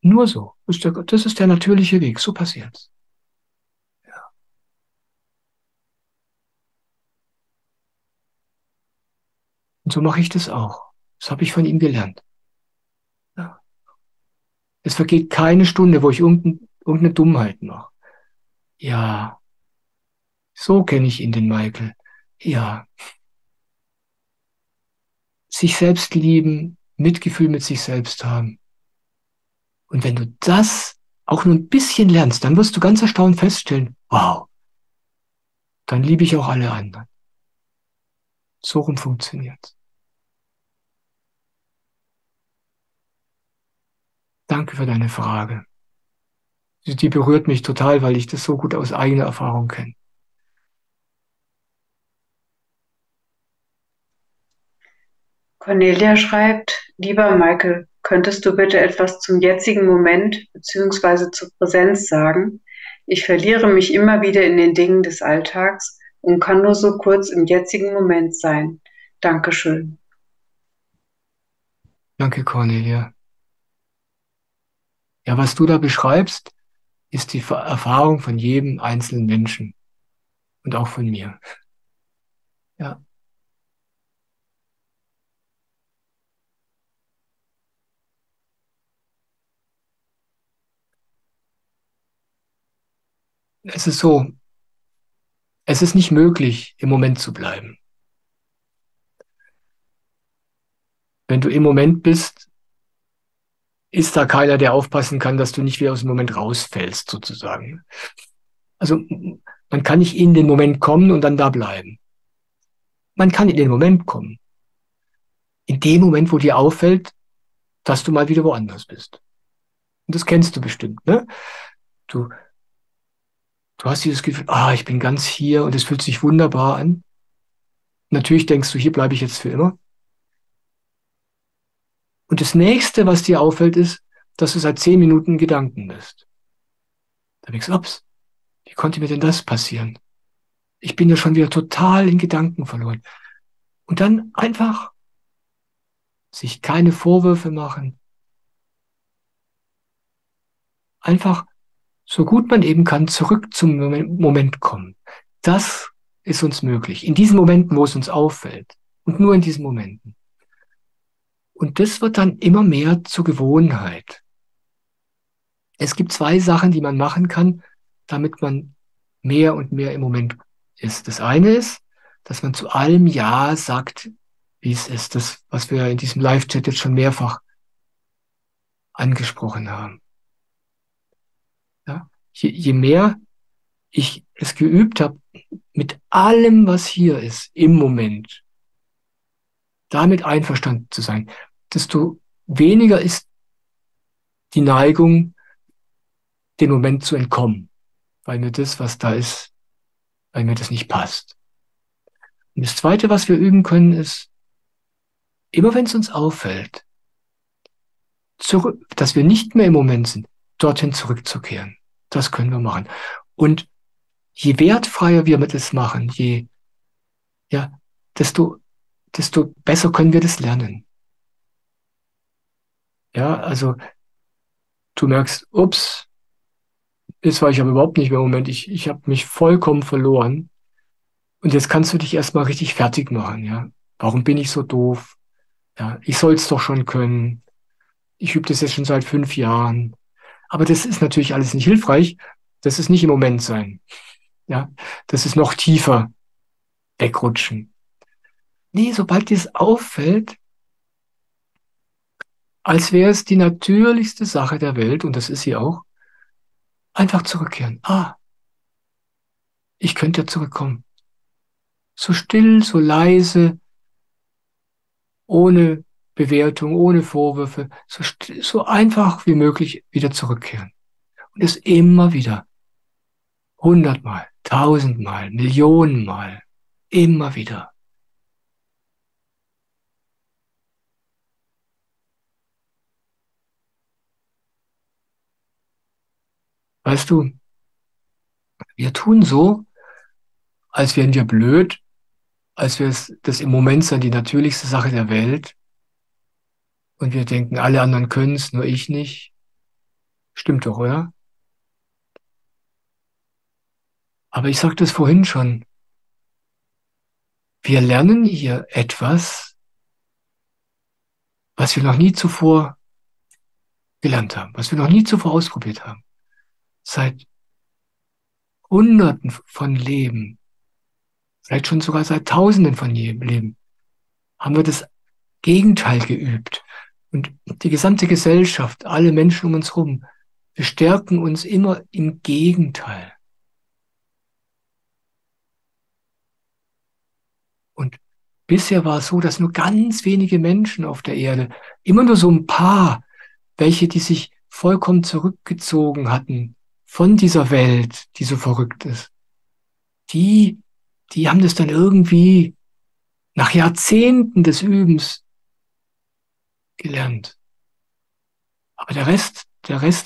Nur so. Das ist der natürliche Weg. So passiert's. Ja. Und so mache ich das auch. Das habe ich von ihm gelernt. Ja. Es vergeht keine Stunde, wo ich irgendeine Dummheit mache. Ja, so kenne ich ihn, den Michael. Ja, sich selbst lieben, Mitgefühl mit sich selbst haben. Und wenn du das auch nur ein bisschen lernst, dann wirst du ganz erstaunt feststellen, wow, dann liebe ich auch alle anderen. So rum funktioniert's. Danke für deine Frage. Die berührt mich total, weil ich das so gut aus eigener Erfahrung kenne. Cornelia schreibt, lieber Michael, könntest du bitte etwas zum jetzigen Moment bzw. zur Präsenz sagen? Ich verliere mich immer wieder in den Dingen des Alltags und kann nur so kurz im jetzigen Moment sein. Dankeschön. Danke, Cornelia. Ja, was du da beschreibst, ist die Erfahrung von jedem einzelnen Menschen und auch von mir. Ja, es ist so, es ist nicht möglich, im Moment zu bleiben. Wenn du im Moment bist, ist da keiner, der aufpassen kann, dass du nicht wieder aus dem Moment rausfällst, sozusagen. Also man kann nicht in den Moment kommen und dann da bleiben. Man kann in den Moment kommen. In dem Moment, wo dir auffällt, dass du mal wieder woanders bist. Und das kennst du bestimmt, ne? Du, du hast dieses Gefühl, ich bin ganz hier und es fühlt sich wunderbar an. Natürlich denkst du, hier bleibe ich jetzt für immer. Und das nächste, was dir auffällt, ist, dass du seit 10 Minuten in Gedanken bist. Da denkst du, ups, wie konnte mir denn das passieren? Ich bin ja schon wieder total in Gedanken verloren. Und dann einfach sich keine Vorwürfe machen. Einfach so gut man eben kann zurück zum Moment kommen. Das ist uns möglich. In diesen Momenten, wo es uns auffällt. Und nur in diesen Momenten. Und das wird dann immer mehr zur Gewohnheit. Es gibt 2 Sachen, die man machen kann, damit man mehr und mehr im Moment ist. Das eine ist, dass man zu allem Ja sagt, wie es ist. Das, was wir in diesem Live-Chat jetzt schon mehrfach angesprochen haben. Ja? Je mehr ich es geübt habe, mit allem, was hier ist, im Moment, damit einverstanden zu sein, desto weniger ist die Neigung, den Moment zu entkommen, weil mir das, was da ist, weil mir das nicht passt. Und das Zweite, was wir üben können, ist, immer wenn es uns auffällt, dass wir nicht mehr im Moment sind, dorthin zurückzukehren. Das können wir machen. Und je wertfreier wir das machen, ja, desto besser können wir das lernen. Ja, also du merkst, ups, jetzt war ich aber überhaupt nicht mehr im Moment. Ich habe mich vollkommen verloren. Und jetzt kannst du dich erstmal richtig fertig machen, ja. Warum bin ich so doof? Ja, ich soll es doch schon können. Ich übe das jetzt schon seit 5 Jahren. Aber das ist natürlich alles nicht hilfreich. Das ist nicht im Moment sein. Ja, das ist noch tiefer wegrutschen. Nee, sobald dir es auffällt, als wäre es die natürlichste Sache der Welt, und das ist sie auch, einfach zurückkehren. Ah, ich könnte ja zurückkommen. So still, so leise, ohne Bewertung, ohne Vorwürfe, so einfach wie möglich wieder zurückkehren. Und es immer wieder, 100-mal, 1000-mal, Millionenmal, immer wieder. Weißt du, wir tun so, als wären wir blöd, als wäre es das im Moment sein die natürlichste Sache der Welt. Und wir denken, alle anderen können es, nur ich nicht. Stimmt doch, oder? Aber ich sagte es vorhin schon, wir lernen hier etwas, was wir noch nie zuvor gelernt haben, was wir noch nie zuvor ausprobiert haben. Seit Hunderten von Leben, vielleicht schon sogar seit Tausenden von Leben, haben wir das Gegenteil geübt. Und die gesamte Gesellschaft, alle Menschen um uns herum, bestärken uns immer im Gegenteil. Und bisher war es so, dass nur ganz wenige Menschen auf der Erde, immer nur so ein paar, welche, die sich vollkommen zurückgezogen hatten von dieser Welt, die so verrückt ist, die, die haben das dann irgendwie nach Jahrzehnten des Übens gelernt. Aber der Rest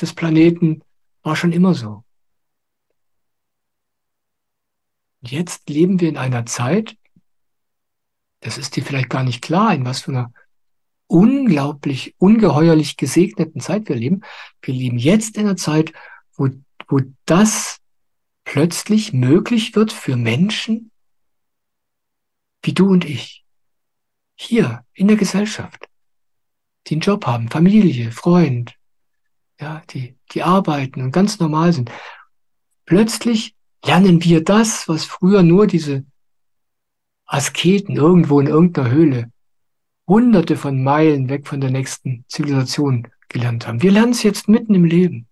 des Planeten war schon immer so. Und jetzt leben wir in einer Zeit, das ist dir vielleicht gar nicht klar, in was für einer unglaublich, ungeheuerlich gesegneten Zeit wir leben. Wir leben jetzt in einer Zeit, wo das plötzlich möglich wird für Menschen wie du und ich. Hier in der Gesellschaft, die einen Job haben, Familie, Freund, ja, die arbeiten und ganz normal sind. Plötzlich lernen wir das, was früher nur diese Asketen irgendwo in irgendeiner Höhle, hunderte von Meilen weg von der nächsten Zivilisation gelernt haben. Wir lernen es jetzt mitten im Leben.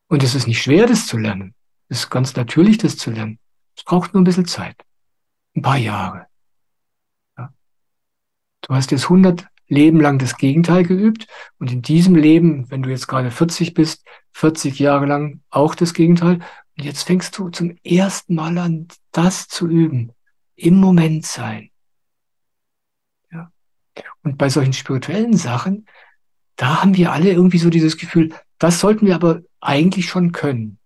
Und es ist nicht schwer, das zu lernen. Es ist ganz natürlich, das zu lernen. Es braucht nur ein bisschen Zeit. Ein paar Jahre. Ja. Du hast jetzt 100 Leben lang das Gegenteil geübt und in diesem Leben, wenn du jetzt gerade 40 bist, 40 Jahre lang auch das Gegenteil. Und jetzt fängst du zum ersten Mal an, das zu üben. Im Moment sein. Ja. Und bei solchen spirituellen Sachen, da haben wir alle irgendwie so dieses Gefühl, das sollten wir aber eigentlich schon können.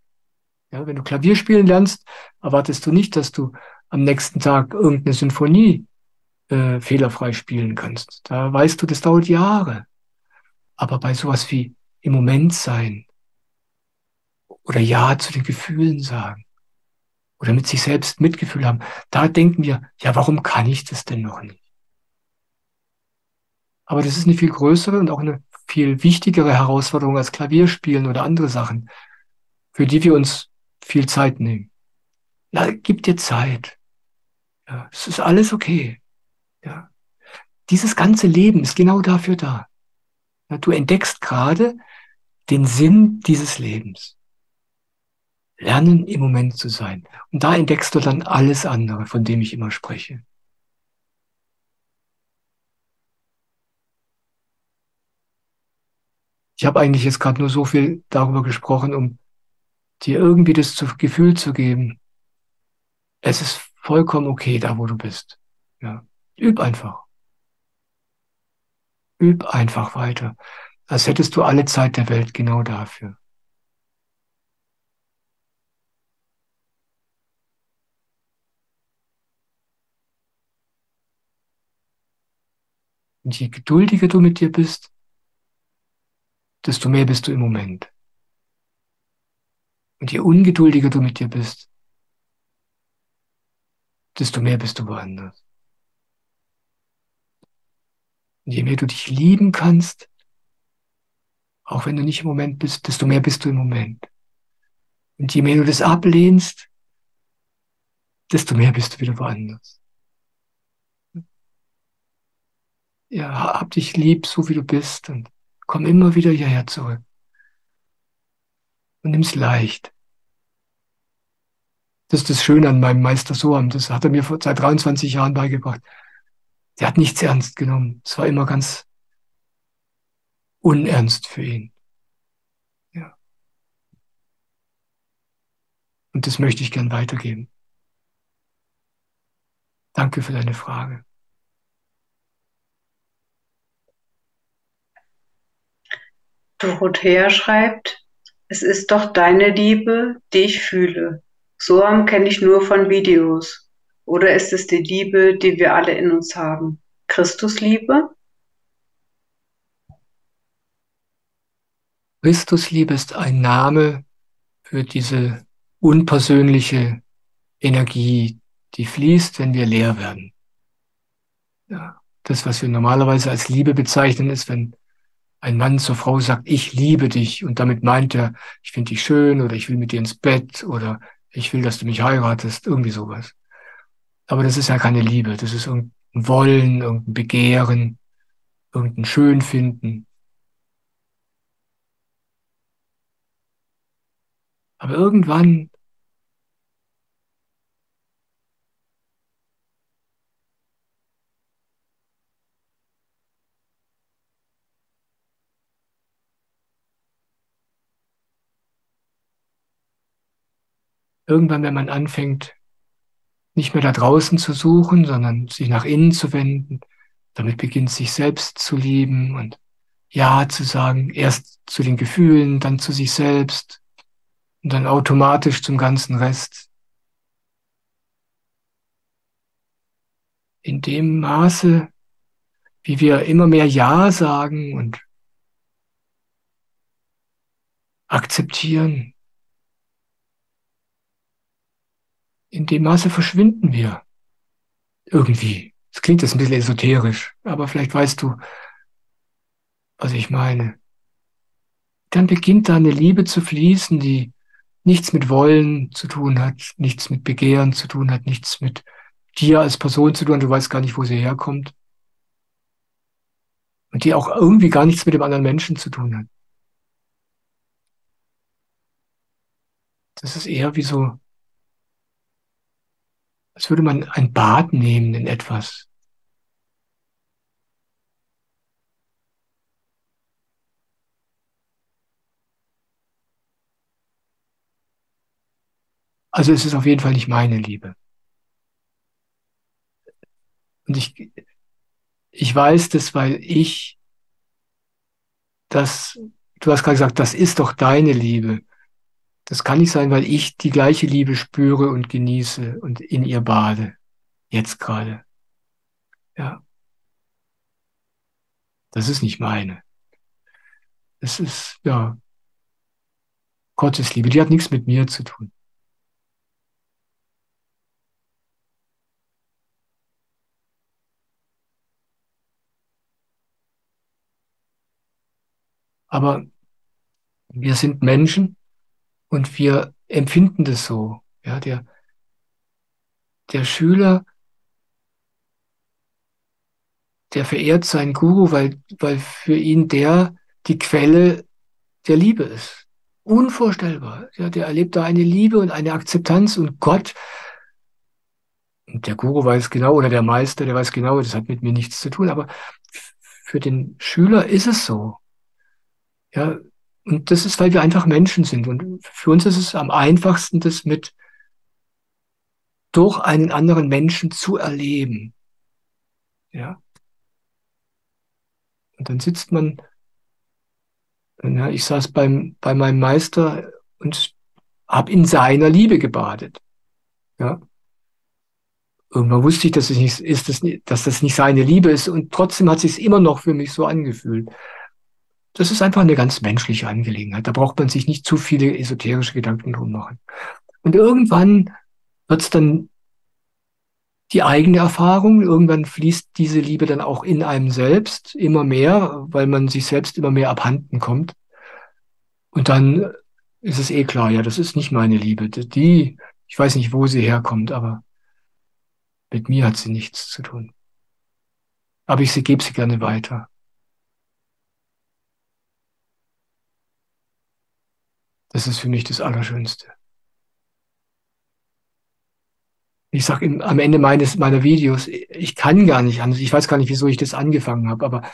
Ja, wenn du Klavier spielen lernst, erwartest du nicht, dass du am nächsten Tag irgendeine Sinfonie fehlerfrei spielen kannst. Da weißt du, das dauert Jahre. Aber bei sowas wie im Moment sein oder Ja zu den Gefühlen sagen oder mit sich selbst Mitgefühl haben, da denken wir, ja, warum kann ich das denn noch nicht? Aber das ist eine viel größere und auch eine viel wichtigere Herausforderung als Klavierspielen oder andere Sachen, für die wir uns viel Zeit nehmen. Na, gib dir Zeit. Ja, es ist alles okay. Ja. Dieses ganze Leben ist genau dafür da. Ja, du entdeckst gerade den Sinn dieses Lebens. Lernen im Moment zu sein. Und da entdeckst du dann alles andere, von dem ich immer spreche. Ich habe eigentlich jetzt gerade nur so viel darüber gesprochen, um dir irgendwie das Gefühl zu geben. Es ist vollkommen okay, da wo du bist. Ja. Üb einfach. Üb einfach weiter. Als hättest du alle Zeit der Welt genau dafür. Und je geduldiger du mit dir bist, desto mehr bist du im Moment. Und je ungeduldiger du mit dir bist, desto mehr bist du woanders. Und je mehr du dich lieben kannst, auch wenn du nicht im Moment bist, desto mehr bist du im Moment. Und je mehr du das ablehnst, desto mehr bist du wieder woanders. Ja, hab dich lieb, so wie du bist und komm immer wieder hierher zurück und nimm's leicht. Das ist das Schöne an meinem Meister Soam. Das hat er mir seit 23 Jahren beigebracht. Der hat nichts ernst genommen. Es war immer ganz unernst für ihn. Ja. Und das möchte ich gern weitergeben. Danke für deine Frage. Dorothea schreibt, es ist doch deine Liebe, die ich fühle. Soam kenne ich nur von Videos. Oder ist es die Liebe, die wir alle in uns haben? Christusliebe? Christusliebe ist ein Name für diese unpersönliche Energie, die fließt, wenn wir leer werden. Ja. Das, was wir normalerweise als Liebe bezeichnen, ist, wenn ein Mann zur Frau sagt, ich liebe dich, und damit meint er, ich finde dich schön oder ich will mit dir ins Bett oder ich will, dass du mich heiratest, irgendwie sowas. Aber das ist ja keine Liebe, das ist irgendein Wollen, irgendein Begehren, irgendein Schönfinden. Aber irgendwann, wenn man anfängt, nicht mehr da draußen zu suchen, sondern sich nach innen zu wenden, damit beginnt sich selbst zu lieben und Ja zu sagen, erst zu den Gefühlen, dann zu sich selbst und dann automatisch zum ganzen Rest. In dem Maße, wie wir immer mehr Ja sagen und akzeptieren, in dem Maße verschwinden wir irgendwie. Es klingt jetzt ein bisschen esoterisch, aber vielleicht weißt du, was ich meine. Dann beginnt da eine Liebe zu fließen, die nichts mit Wollen zu tun hat, nichts mit Begehren zu tun hat, nichts mit dir als Person zu tun. Du weißt gar nicht, wo sie herkommt. Und die auch irgendwie gar nichts mit dem anderen Menschen zu tun hat. Das ist eher wie so, als würde man ein Bad nehmen in etwas. Also es ist auf jeden Fall nicht meine Liebe. Und ich weiß das, weil ich das, du hast gerade gesagt, das ist doch deine Liebe. Das kann nicht sein, weil ich die gleiche Liebe spüre und genieße und in ihr bade. Jetzt gerade. Ja, das ist nicht meine. Das ist, ja, Gottes Liebe. Die hat nichts mit mir zu tun. Aber wir sind Menschen und wir empfinden das so. Ja, der Schüler, der verehrt seinen Guru, weil für ihn der die Quelle der Liebe ist. Unvorstellbar. Ja, der erlebt da eine Liebe und eine Akzeptanz und Gott, und der Guru weiß genau, oder der Meister, der weiß genau, das hat mit mir nichts zu tun, aber für den Schüler ist es so. Ja, und das ist, weil wir einfach Menschen sind. Und für uns ist es am einfachsten, das mit durch einen anderen Menschen zu erleben. Ja. Und dann sitzt man, ja, ich saß bei meinem Meister und habe in seiner Liebe gebadet. Ja. Irgendwann wusste ich, dass es nicht ist, dass das nicht seine Liebe ist, und trotzdem hat es sich immer noch für mich so angefühlt. Das ist einfach eine ganz menschliche Angelegenheit. Da braucht man sich nicht zu viele esoterische Gedanken drum machen. Und irgendwann wird es dann die eigene Erfahrung. Irgendwann fließt diese Liebe dann auch in einem selbst immer mehr, weil man sich selbst immer mehr abhanden kommt. Und dann ist es eh klar, ja, das ist nicht meine Liebe. Die, ich weiß nicht, wo sie herkommt, aber mit mir hat sie nichts zu tun. Aber ich gebe sie gerne weiter. Das ist für mich das Allerschönste. Ich sage am Ende meiner Videos, ich kann gar nicht anders. Ich weiß gar nicht, wieso ich das angefangen habe, aber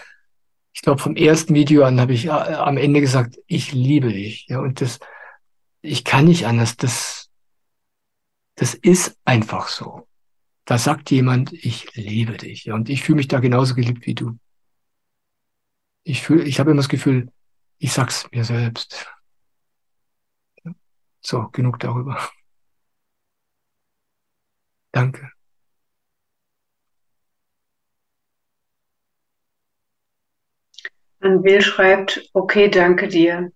ich glaube, vom ersten Video an habe ich am Ende gesagt, ich liebe dich. Ja, und ich kann nicht anders. Das ist einfach so. Da sagt jemand, ich liebe dich. Ja, und ich fühle mich da genauso geliebt wie du. Ich habe immer das Gefühl, ich sag's mir selbst. So, genug darüber. Danke. Anwil schreibt, okay, danke dir.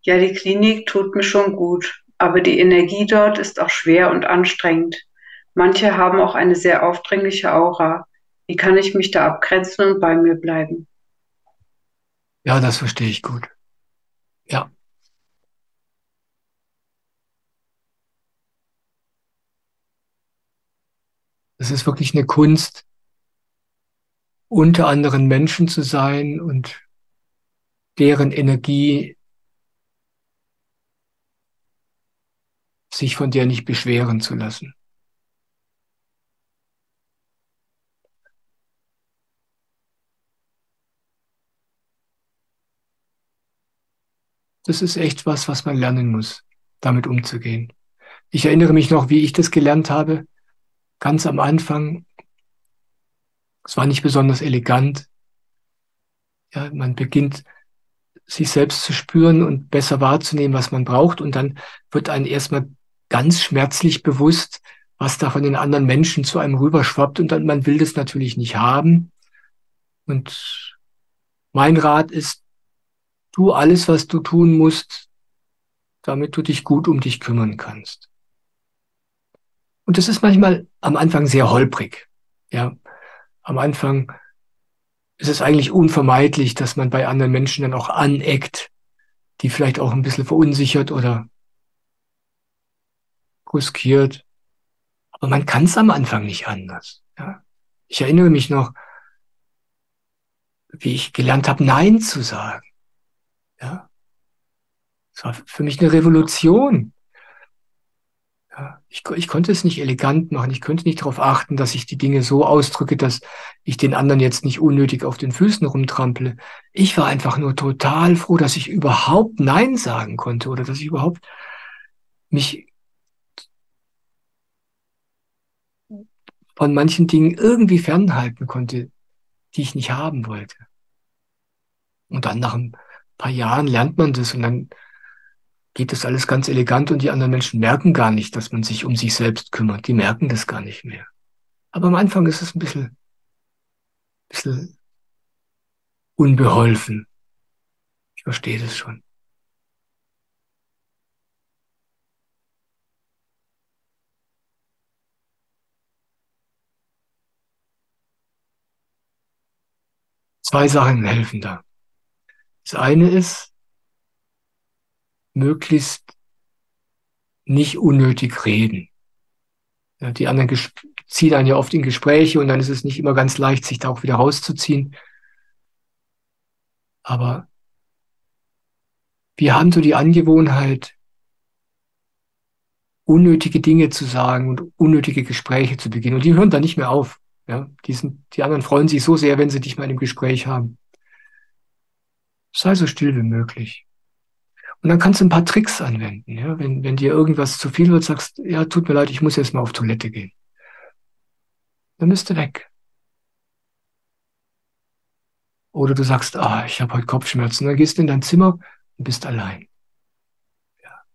Ja, die Klinik tut mir schon gut, aber die Energie dort ist auch schwer und anstrengend. Manche haben auch eine sehr aufdringliche Aura. Wie kann ich mich da abgrenzen und bei mir bleiben? Ja, das verstehe ich gut. Ja, es ist wirklich eine Kunst, unter anderen Menschen zu sein und deren Energie sich von der nicht beschweren zu lassen. Das ist echt was man lernen muss, damit umzugehen. Ich erinnere mich noch, wie ich das gelernt habe, ganz am Anfang. Es war nicht besonders elegant. Ja, man beginnt, sich selbst zu spüren und besser wahrzunehmen, was man braucht. Und dann wird einem erstmal ganz schmerzlich bewusst, was da von den anderen Menschen zu einem rüberschwappt. Und dann, man will das natürlich nicht haben. Und mein Rat ist, tu alles, was du tun musst, damit du dich gut um dich kümmern kannst. Und das ist manchmal am Anfang sehr holprig. Ja, am Anfang ist es eigentlich unvermeidlich, dass man bei anderen Menschen dann auch aneckt, die vielleicht auch ein bisschen verunsichert oder brüskiert. Aber man kann es am Anfang nicht anders. Ja. Ich erinnere mich noch, wie ich gelernt habe, Nein zu sagen. Ja. Das war für mich eine Revolution. Ja. Ich konnte es nicht elegant machen. Ich konnte nicht darauf achten, dass ich die Dinge so ausdrücke, dass ich den anderen jetzt nicht unnötig auf den Füßen rumtrample. Ich war einfach nur total froh, dass ich überhaupt Nein sagen konnte oder dass ich überhaupt mich von manchen Dingen irgendwie fernhalten konnte, die ich nicht haben wollte. Und dann nach ein paar Jahren lernt man das und dann geht das alles ganz elegant und die anderen Menschen merken gar nicht, dass man sich um sich selbst kümmert. Die merken das gar nicht mehr. Aber am Anfang ist es ein bisschen unbeholfen. Ich verstehe das schon. Zwei Sachen helfen da. Das eine ist, möglichst nicht unnötig reden. Ja, die anderen ziehen einen ja oft in Gespräche und dann ist es nicht immer ganz leicht, sich da auch wieder rauszuziehen. Aber wir haben so die Angewohnheit, unnötige Dinge zu sagen und unnötige Gespräche zu beginnen. Und die hören dann nicht mehr auf. Ja, die anderen freuen sich so sehr, wenn sie dich mal im Gespräch haben. Sei so still wie möglich. Und dann kannst du ein paar Tricks anwenden. Ja, wenn dir irgendwas zu viel wird, sagst, ja, tut mir leid, ich muss jetzt mal auf Toilette gehen. dann bist du weg. Oder du sagst, ich habe heute Kopfschmerzen, dann gehst du in dein Zimmer und bist allein. Ja.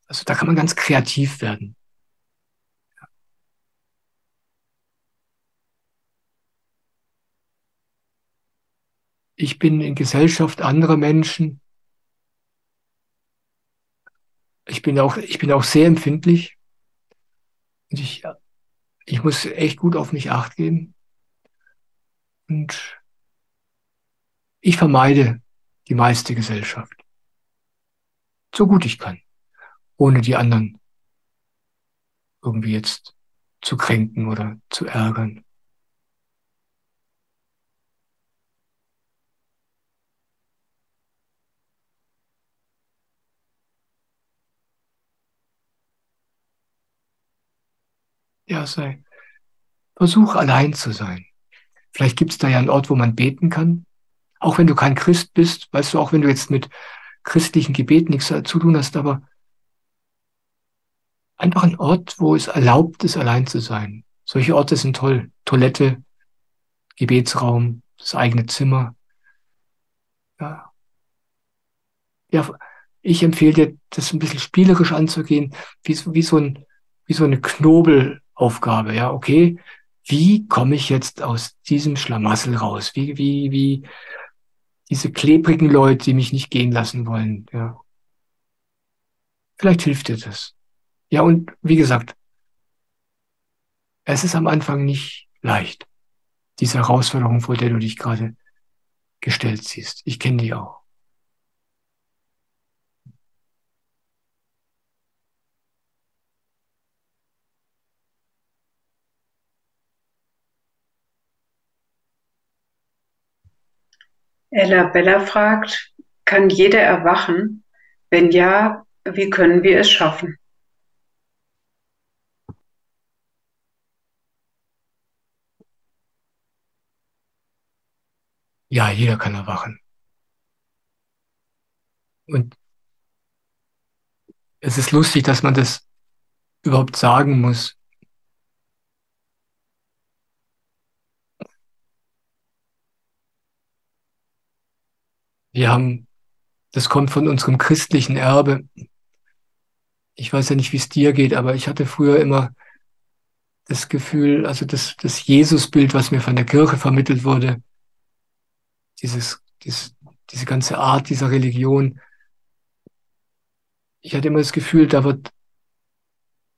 Also da kann man ganz kreativ werden. Ich bin in Gesellschaft anderer Menschen. Ich bin auch sehr empfindlich. Und ich muss echt gut auf mich Acht geben. Und ich vermeide die meiste Gesellschaft, so gut ich kann, ohne die anderen irgendwie jetzt zu kränken oder zu ärgern. Ja, versuch allein zu sein. Vielleicht gibt es da ja einen Ort, wo man beten kann. Auch wenn du kein Christ bist, weißt du, auch wenn du jetzt mit christlichen Gebeten nichts zu tun hast, aber einfach ein Ort, wo es erlaubt ist, allein zu sein. Solche Orte sind toll. Toilette, Gebetsraum, das eigene Zimmer. Ja, ja, ich empfehle dir, das ein bisschen spielerisch anzugehen, wie so eine Knobelaufgabe. Ja, okay, wie komme ich jetzt aus diesem Schlamassel raus? Wie diese klebrigen Leute, die mich nicht gehen lassen wollen. Ja, vielleicht hilft dir das. Ja, und wie gesagt, es ist am Anfang nicht leicht, diese Herausforderung, vor der du dich gerade gestellt siehst. Ich kenne die auch. Ella Bella fragt, kann jeder erwachen? Wenn ja, wie können wir es schaffen? Ja, jeder kann erwachen. Und es ist lustig, dass man das überhaupt sagen muss. Wir haben, das kommt von unserem christlichen Erbe. Ich weiß ja nicht, wie es dir geht, aber ich hatte früher immer das Gefühl, also das Jesusbild, was mir von der Kirche vermittelt wurde, diese ganze Art dieser Religion. Ich hatte immer das Gefühl, da wird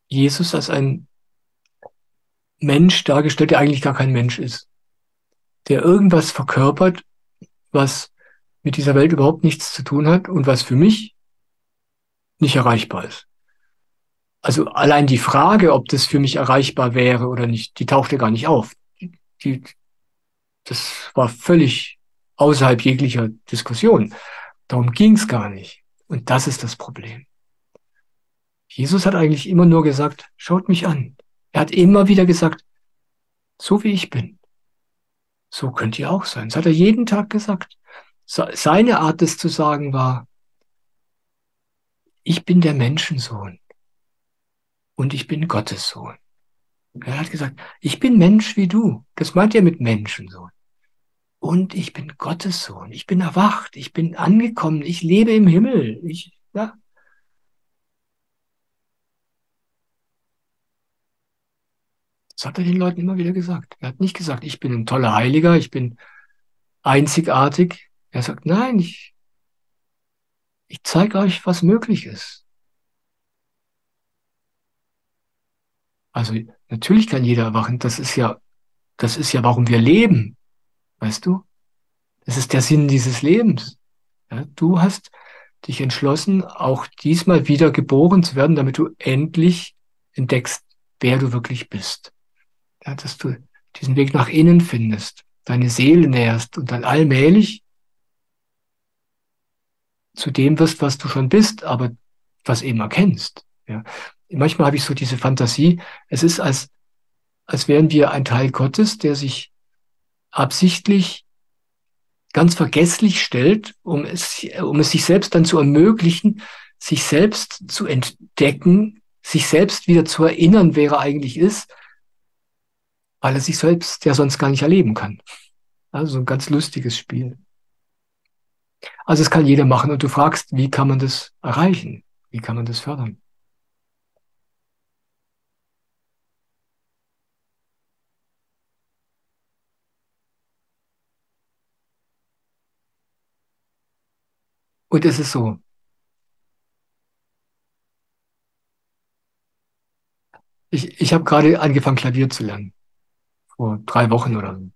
Jesus als ein Mensch dargestellt, der eigentlich gar kein Mensch ist, der irgendwas verkörpert, was mit dieser Welt überhaupt nichts zu tun hat und was für mich nicht erreichbar ist. Also allein die Frage, ob das für mich erreichbar wäre oder nicht, die tauchte gar nicht auf. Die, das war völlig außerhalb jeglicher Diskussion. Darum ging es gar nicht. Und das ist das Problem. Jesus hat eigentlich immer nur gesagt, schaut mich an. Er hat immer wieder gesagt, so wie ich bin, so könnt ihr auch sein. Das hat er jeden Tag gesagt. Seine Art, das zu sagen, war, ich bin der Menschensohn und ich bin Gottes Sohn. Er hat gesagt, ich bin Mensch wie du. Das meint er mit Menschensohn. Und ich bin Gottes Sohn. Ich bin erwacht. Ich bin angekommen. Ich lebe im Himmel. Ja. Das hat er den Leuten immer wieder gesagt. Er hat nicht gesagt, ich bin ein toller Heiliger, ich bin einzigartig. Er sagt, nein, ich zeige euch, was möglich ist. Also natürlich kann jeder erwachen. Das ist ja, warum wir leben. Weißt du? Das ist der Sinn dieses Lebens. Ja, du hast dich entschlossen, auch diesmal wieder geboren zu werden, damit du endlich entdeckst, wer du wirklich bist. Ja, dass du diesen Weg nach innen findest, deine Seele näherst und dann allmählich zu dem wirst, was du schon bist, aber was eben erkennst. Ja. Manchmal habe ich so diese Fantasie, es ist, als wären wir ein Teil Gottes, der sich absichtlich ganz vergesslich stellt, um es sich selbst dann zu ermöglichen, sich selbst zu entdecken, sich selbst wieder zu erinnern, wer er eigentlich ist, weil er sich selbst ja sonst gar nicht erleben kann. Also so ein ganz lustiges Spiel. Also es kann jeder machen und du fragst, wie kann man das erreichen? Wie kann man das fördern? Und es ist so, ich habe gerade angefangen, Klavier zu lernen, vor 3 Wochen oder so.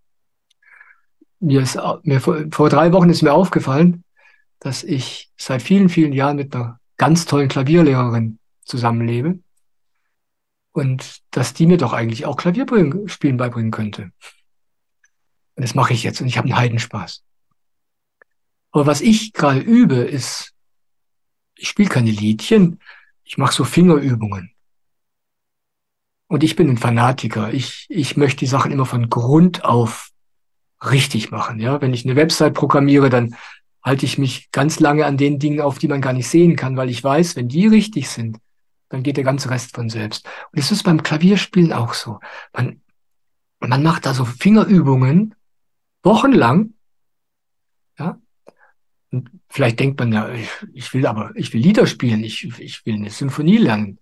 Vor 3 Wochen ist mir aufgefallen, dass ich seit vielen, vielen Jahren mit einer ganz tollen Klavierlehrerin zusammenlebe und dass die mir doch eigentlich auch Klavierspielen beibringen könnte. Und das mache ich jetzt und ich habe einen Heidenspaß. Aber was ich gerade übe, ist, ich spiele keine Liedchen, ich mache so Fingerübungen. Und ich bin ein Fanatiker. Ich möchte die Sachen immer von Grund auf richtig machen. Ja, wenn ich eine Website programmiere, dann halte ich mich ganz lange an den Dingen auf, die man gar nicht sehen kann, weil ich weiß, wenn die richtig sind, dann geht der ganze Rest von selbst. Und es ist beim Klavierspielen auch so. Man, man macht da so Fingerübungen wochenlang, ja. Und vielleicht denkt man ja, ich will Lieder spielen, ich will eine Symphonie lernen.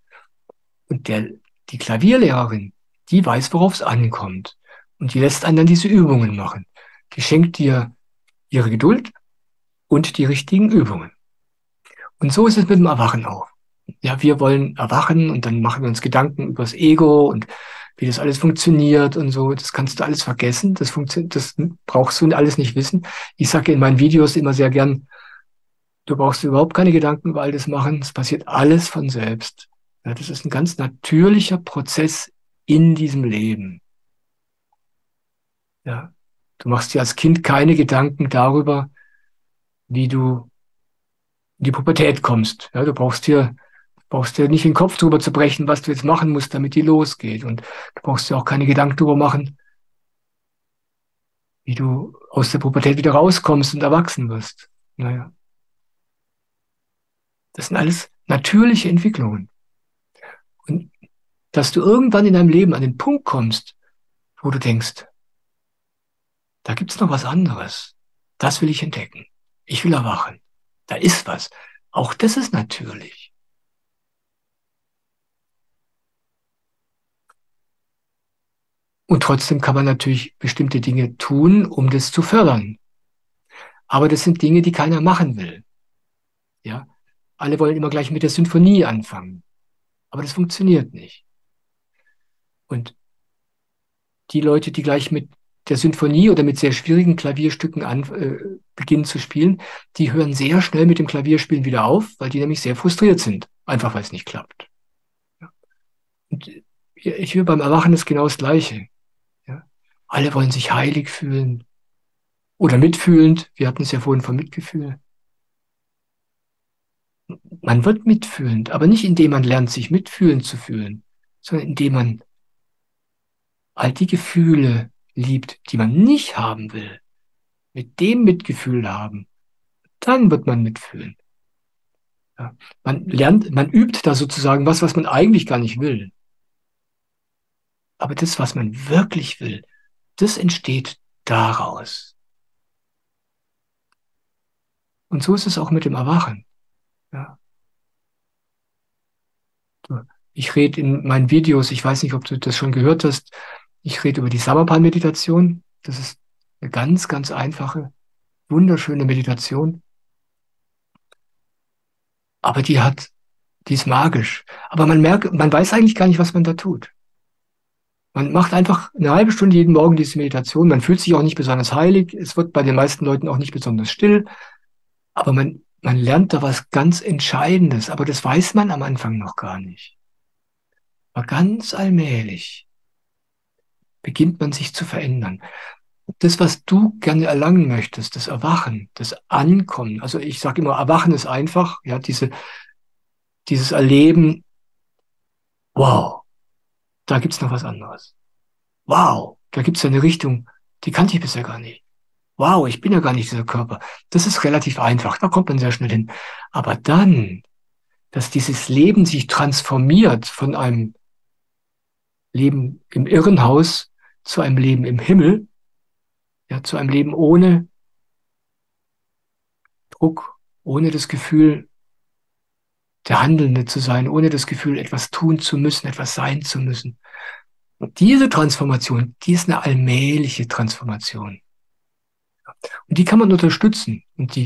Und die Klavierlehrerin, die weiß, worauf es ankommt. Und die lässt einen dann diese Übungen machen. Die schenkt dir ihre Geduld und die richtigen Übungen. Und so ist es mit dem Erwachen auch. Ja, wir wollen erwachen und dann machen wir uns Gedanken über das Ego und wie das alles funktioniert und so. Das kannst du alles vergessen. Das brauchst du alles nicht wissen. Ich sage in meinen Videos immer sehr gern, du brauchst überhaupt keine Gedanken über all das machen. Es passiert alles von selbst. Ja, das ist ein ganz natürlicher Prozess in diesem Leben. Ja, du machst dir als Kind keine Gedanken darüber, wie du in die Pubertät kommst. Ja, du brauchst dir nicht den Kopf drüber zu brechen, was du jetzt machen musst, damit die losgeht. Und du brauchst dir auch keine Gedanken darüber machen, wie du aus der Pubertät wieder rauskommst und erwachsen wirst. Naja, das sind alles natürliche Entwicklungen. Und dass du irgendwann in deinem Leben an den Punkt kommst, wo du denkst, da gibt's noch was anderes. Das will ich entdecken. Ich will erwachen. Da ist was. Auch das ist natürlich. Und trotzdem kann man natürlich bestimmte Dinge tun, um das zu fördern. Aber das sind Dinge, die keiner machen will. Ja, alle wollen immer gleich mit der Sinfonie anfangen. Aber das funktioniert nicht. Und die Leute, die gleich mit der Sinfonie oder mit sehr schwierigen Klavierstücken beginnen zu spielen, die hören sehr schnell mit dem Klavierspielen wieder auf, weil die nämlich sehr frustriert sind. Einfach weil es nicht klappt. Ja. Und ich höre beim Erwachen ist genau das Gleiche. Ja. Alle wollen sich heilig fühlen oder mitfühlend. Wir hatten es ja vorhin von Mitgefühl. Man wird mitfühlend, aber nicht indem man lernt, sich mitfühlend zu fühlen, sondern indem man all die Gefühle liebt, die man nicht haben will, mit dem Mitgefühl haben, dann wird man mitfühlen. Ja. Man übt da sozusagen was man eigentlich gar nicht will. Aber das, was man wirklich will, das entsteht daraus. Und so ist es auch mit dem Erwachen. Ja. Ich rede in meinen Videos, ich weiß nicht, ob du das schon gehört hast, ich rede über die Samapan-Meditation. Das ist eine ganz, ganz einfache, wunderschöne Meditation. Aber die ist magisch. Aber man weiß eigentlich gar nicht, was man da tut. Man macht einfach eine halbe Stunde jeden Morgen diese Meditation. Man fühlt sich auch nicht besonders heilig. Es wird bei den meisten Leuten auch nicht besonders still. Aber man lernt da was ganz Entscheidendes. Aber das weiß man am Anfang noch gar nicht. Aber ganz allmählich beginnt man sich zu verändern. Das, was du gerne erlangen möchtest, das Erwachen, das Ankommen. Also ich sage immer, Erwachen ist einfach, ja, dieses Erleben, wow, da gibt's noch was anderes. Wow, da gibt's ja eine Richtung, die kannte ich bisher gar nicht. Wow, ich bin ja gar nicht dieser Körper. Das ist relativ einfach, da kommt man sehr schnell hin. Aber dann, dass dieses Leben sich transformiert von einem Leben im Irrenhaus zu einem Leben im Himmel, ja, zu einem Leben ohne Druck, ohne das Gefühl, der Handelnde zu sein, ohne das Gefühl, etwas tun zu müssen, etwas sein zu müssen. Und diese Transformation, die ist eine allmähliche Transformation. Und die kann man unterstützen. Und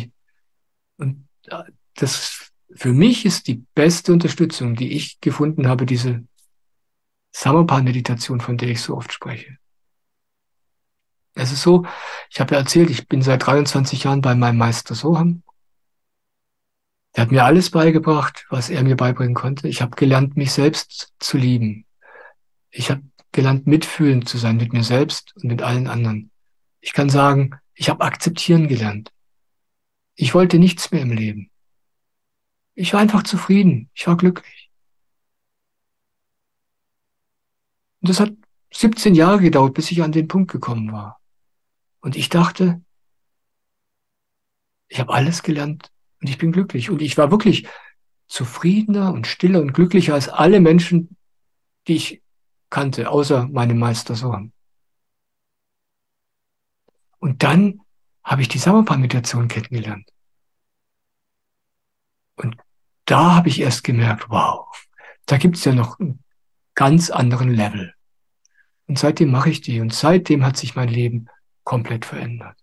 das für mich ist die beste Unterstützung, die ich gefunden habe, diese Samarpan-Meditation, von der ich so oft spreche. Es ist so, ich habe ja erzählt, ich bin seit 23 Jahren bei meinem Meister Soham. Der hat mir alles beigebracht, was er mir beibringen konnte. Ich habe gelernt, mich selbst zu lieben. Ich habe gelernt, mitfühlend zu sein mit mir selbst und mit allen anderen. Ich kann sagen, ich habe akzeptieren gelernt. Ich wollte nichts mehr im Leben. Ich war einfach zufrieden. Ich war glücklich. Und das hat 17 Jahre gedauert, bis ich an den Punkt gekommen war. Und ich dachte, ich habe alles gelernt und ich bin glücklich. Und ich war wirklich zufriedener und stiller und glücklicher als alle Menschen, die ich kannte, außer meinem Meister Soham. Und dann habe ich die Samarpan-Meditation kennengelernt. Und da habe ich erst gemerkt, wow, da gibt es ja noch einen ganz anderen Level. Und seitdem mache ich die. Und seitdem hat sich mein Leben komplett verändert.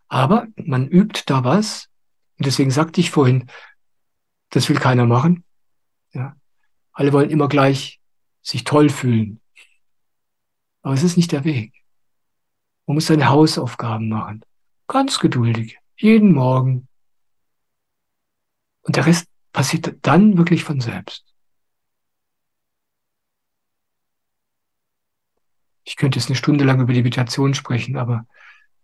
Aber man übt da was. Und deswegen sagte ich vorhin, das will keiner machen. Ja. Alle wollen immer gleich sich toll fühlen. Aber es ist nicht der Weg. Man muss seine Hausaufgaben machen. Ganz geduldig. Jeden Morgen. Und der Rest passiert dann wirklich von selbst. Ich könnte jetzt eine Stunde lang über die Meditation sprechen, aber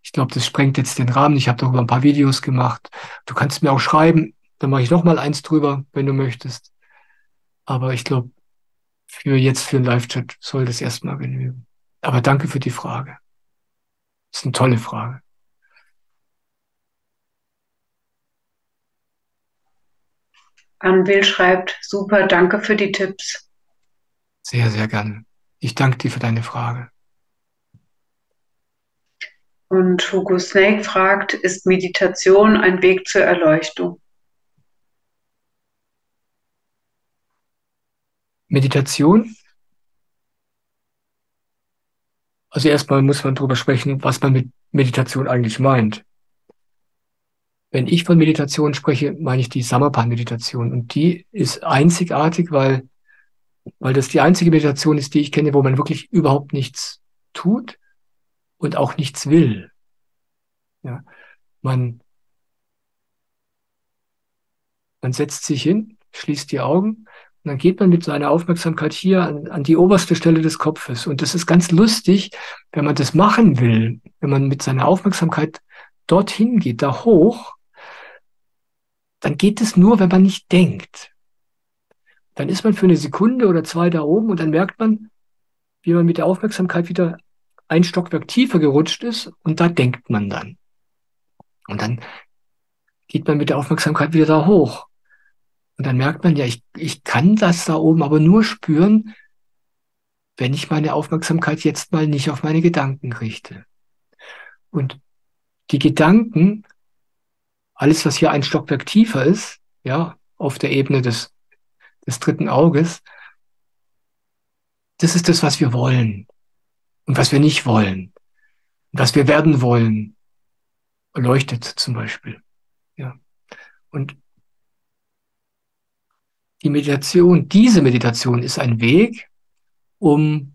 ich glaube, das sprengt jetzt den Rahmen. Ich habe darüber ein paar Videos gemacht. Du kannst mir auch schreiben, dann mache ich noch mal eins drüber, wenn du möchtest. Aber ich glaube, für einen Live-Chat soll das erstmal genügen. Aber danke für die Frage. Das ist eine tolle Frage. Anwil schreibt, super, danke für die Tipps. Sehr, sehr gerne. Ich danke dir für deine Frage. Und Hugo Snake fragt, ist Meditation ein Weg zur Erleuchtung? Meditation? Also erstmal muss man darüber sprechen, was man mit Meditation eigentlich meint. Wenn ich von Meditation spreche, meine ich die Samarpan-Meditation. Und die ist einzigartig, weil das die einzige Meditation ist, die ich kenne, wo man wirklich überhaupt nichts tut und auch nichts will. Ja, man setzt sich hin, schließt die Augen und dann geht man mit seiner Aufmerksamkeit hier an die oberste Stelle des Kopfes. Und das ist ganz lustig, wenn man das machen will, wenn man mit seiner Aufmerksamkeit dorthin geht, da hoch, dann geht es nur, wenn man nicht denkt. Dann ist man für eine Sekunde oder zwei da oben und dann merkt man, wie man mit der Aufmerksamkeit wieder ein Stockwerk tiefer gerutscht ist und da denkt man dann. Und dann geht man mit der Aufmerksamkeit wieder da hoch. Und dann merkt man, ja, ich kann das da oben aber nur spüren, wenn ich meine Aufmerksamkeit jetzt mal nicht auf meine Gedanken richte. Und die Gedanken, alles, was hier ein Stockwerk tiefer ist, ja, auf der Ebene des dritten Auges, das ist das, was wir wollen und was wir nicht wollen und was wir werden wollen. Leuchtet zum Beispiel. Ja. Und diese Meditation ist ein Weg, um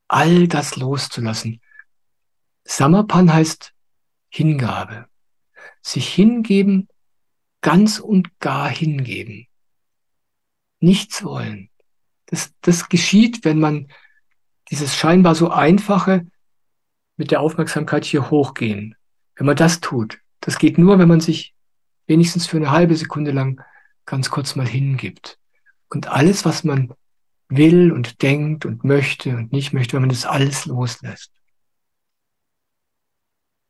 all das loszulassen. Samarpan heißt Hingabe. Sich hingeben, ganz und gar hingeben. Nichts wollen. Das geschieht, wenn man dieses scheinbar so einfache mit der Aufmerksamkeit hier hochgehen. Wenn man das tut. Das geht nur, wenn man sich wenigstens für eine halbe Sekunde lang ganz kurz mal hingibt. Und alles, was man will und denkt und möchte und nicht möchte, wenn man das alles loslässt.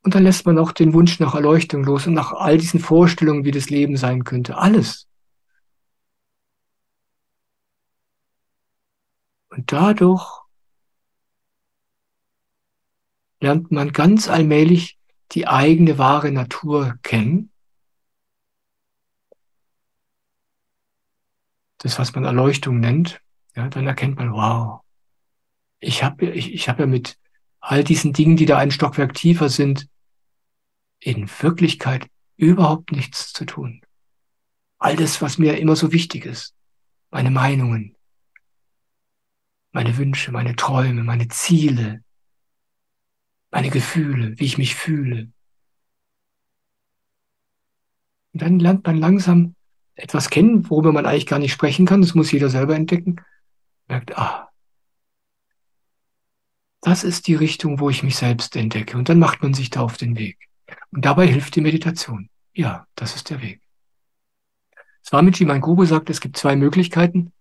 Und dann lässt man auch den Wunsch nach Erleuchtung los und nach all diesen Vorstellungen, wie das Leben sein könnte. Alles. Und dadurch lernt man ganz allmählich die eigene wahre Natur kennen. Das, was man Erleuchtung nennt. Ja, dann erkennt man, wow, ich hab ja mit all diesen Dingen, die da ein Stockwerk tiefer sind, in Wirklichkeit überhaupt nichts zu tun. All das, was mir immer so wichtig ist, meine Meinungen, meine Wünsche, meine Träume, meine Ziele, meine Gefühle, wie ich mich fühle. Und dann lernt man langsam etwas kennen, worüber man eigentlich gar nicht sprechen kann. Das muss jeder selber entdecken. Merkt, das ist die Richtung, wo ich mich selbst entdecke. Und dann macht man sich da auf den Weg. Und dabei hilft die Meditation. Ja, das ist der Weg. Swamiji, mein Guru, sagt, es gibt zwei Möglichkeiten,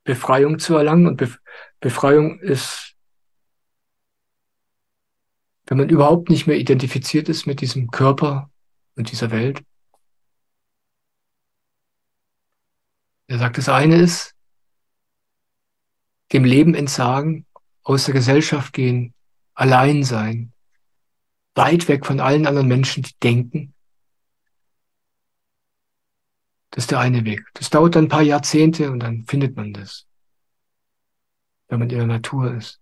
Befreiung zu erlangen. Und Befreiung ist, wenn man überhaupt nicht mehr identifiziert ist mit diesem Körper und dieser Welt. Er sagt, das eine ist, dem Leben entsagen, aus der Gesellschaft gehen, allein sein, weit weg von allen anderen Menschen, die denken. Das ist der eine Weg. Das dauert dann ein paar Jahrzehnte und dann findet man das, wenn man in der Natur ist.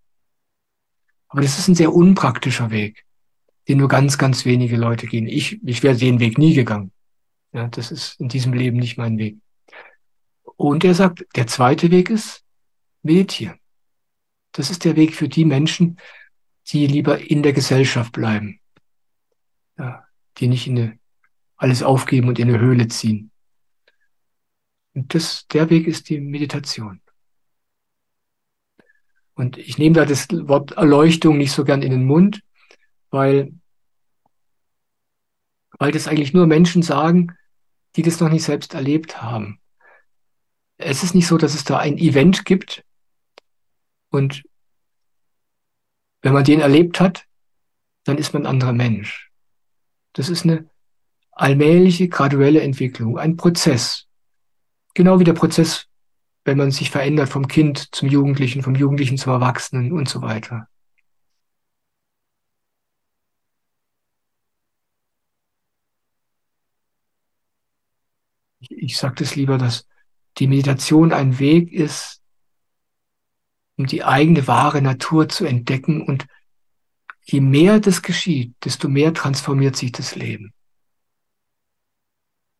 Aber das ist ein sehr unpraktischer Weg, den nur ganz, ganz wenige Leute gehen. Ich wäre den Weg nie gegangen. Ja, das ist in diesem Leben nicht mein Weg. Und er sagt, der zweite Weg ist meditieren. Das ist der Weg für die Menschen, die lieber in der Gesellschaft bleiben. Ja, die nicht alles aufgeben und in eine Höhle ziehen. Und der Weg ist die Meditation. Und ich nehme da das Wort Erleuchtung nicht so gern in den Mund, weil das eigentlich nur Menschen sagen, die das noch nicht selbst erlebt haben. Es ist nicht so, dass es da ein Event gibt und wenn man den erlebt hat, dann ist man ein anderer Mensch. Das ist eine allmähliche, graduelle Entwicklung, ein Prozess. Genau wie der Prozess, wenn man sich verändert vom Kind zum Jugendlichen, vom Jugendlichen zum Erwachsenen und so weiter. Ich sage das lieber, dass die Meditation ein Weg ist, um die eigene wahre Natur zu entdecken. Und je mehr das geschieht, desto mehr transformiert sich das Leben.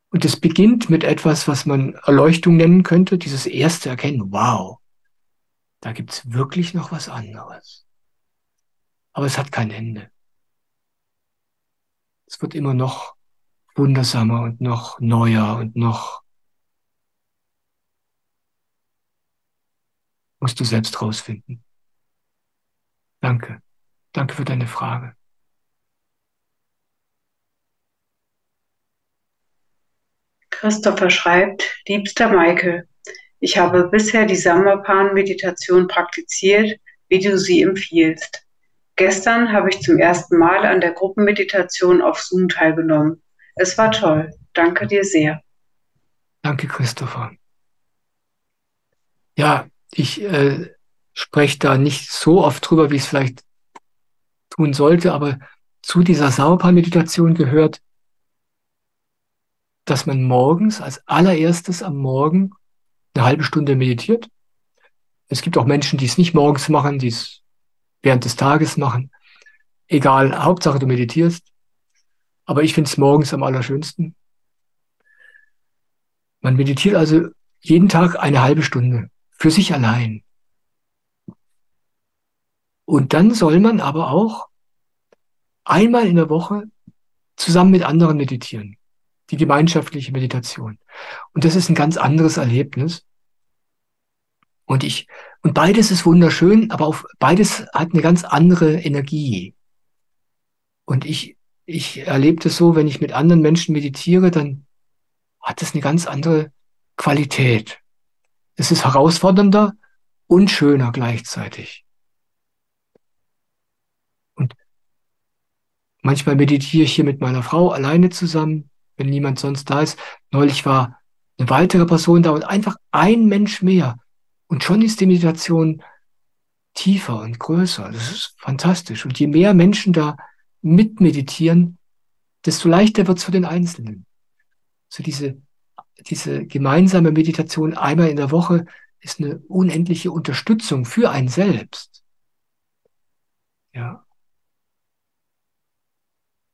Und es beginnt mit etwas, was man Erleuchtung nennen könnte, dieses erste Erkennen, wow, da gibt's wirklich noch was anderes. Aber es hat kein Ende. Es wird immer noch wundersamer und noch neuer und noch musst du selbst rausfinden. Danke. Danke für deine Frage. Christopher schreibt, liebster Michael, ich habe bisher die Samapan-Meditation praktiziert, wie du sie empfiehlst. Gestern habe ich zum ersten Mal an der Gruppenmeditation auf Zoom teilgenommen. Es war toll. Danke dir sehr. Danke, Christopher. Ja, ich spreche da nicht so oft drüber, wie ich es vielleicht tun sollte, aber zu dieser Sauerpan-Meditation gehört, dass man morgens als allererstes am Morgen eine halbe Stunde meditiert. Es gibt auch Menschen, die es nicht morgens machen, die es während des Tages machen. Egal, Hauptsache du meditierst. Aber ich finde es morgens am allerschönsten. Man meditiert also jeden Tag eine halbe Stunde für sich allein. Und dann soll man aber auch einmal in der Woche zusammen mit anderen meditieren. Die gemeinschaftliche Meditation. Und das ist ein ganz anderes Erlebnis. Und beides ist wunderschön, aber auch beides hat eine ganz andere Energie. Und ich erlebe das so, wenn ich mit anderen Menschen meditiere, dann hat es eine ganz andere Qualität. Es ist herausfordernder und schöner gleichzeitig. Und manchmal meditiere ich hier mit meiner Frau alleine zusammen, wenn niemand sonst da ist. Neulich war eine weitere Person da und einfach ein Mensch mehr. Und schon ist die Meditation tiefer und größer. Das ist fantastisch. Und je mehr Menschen da mitmeditieren, desto leichter wird es für den Einzelnen. So diese gemeinsame Meditation einmal in der Woche ist eine unendliche Unterstützung für einen selbst. Ja.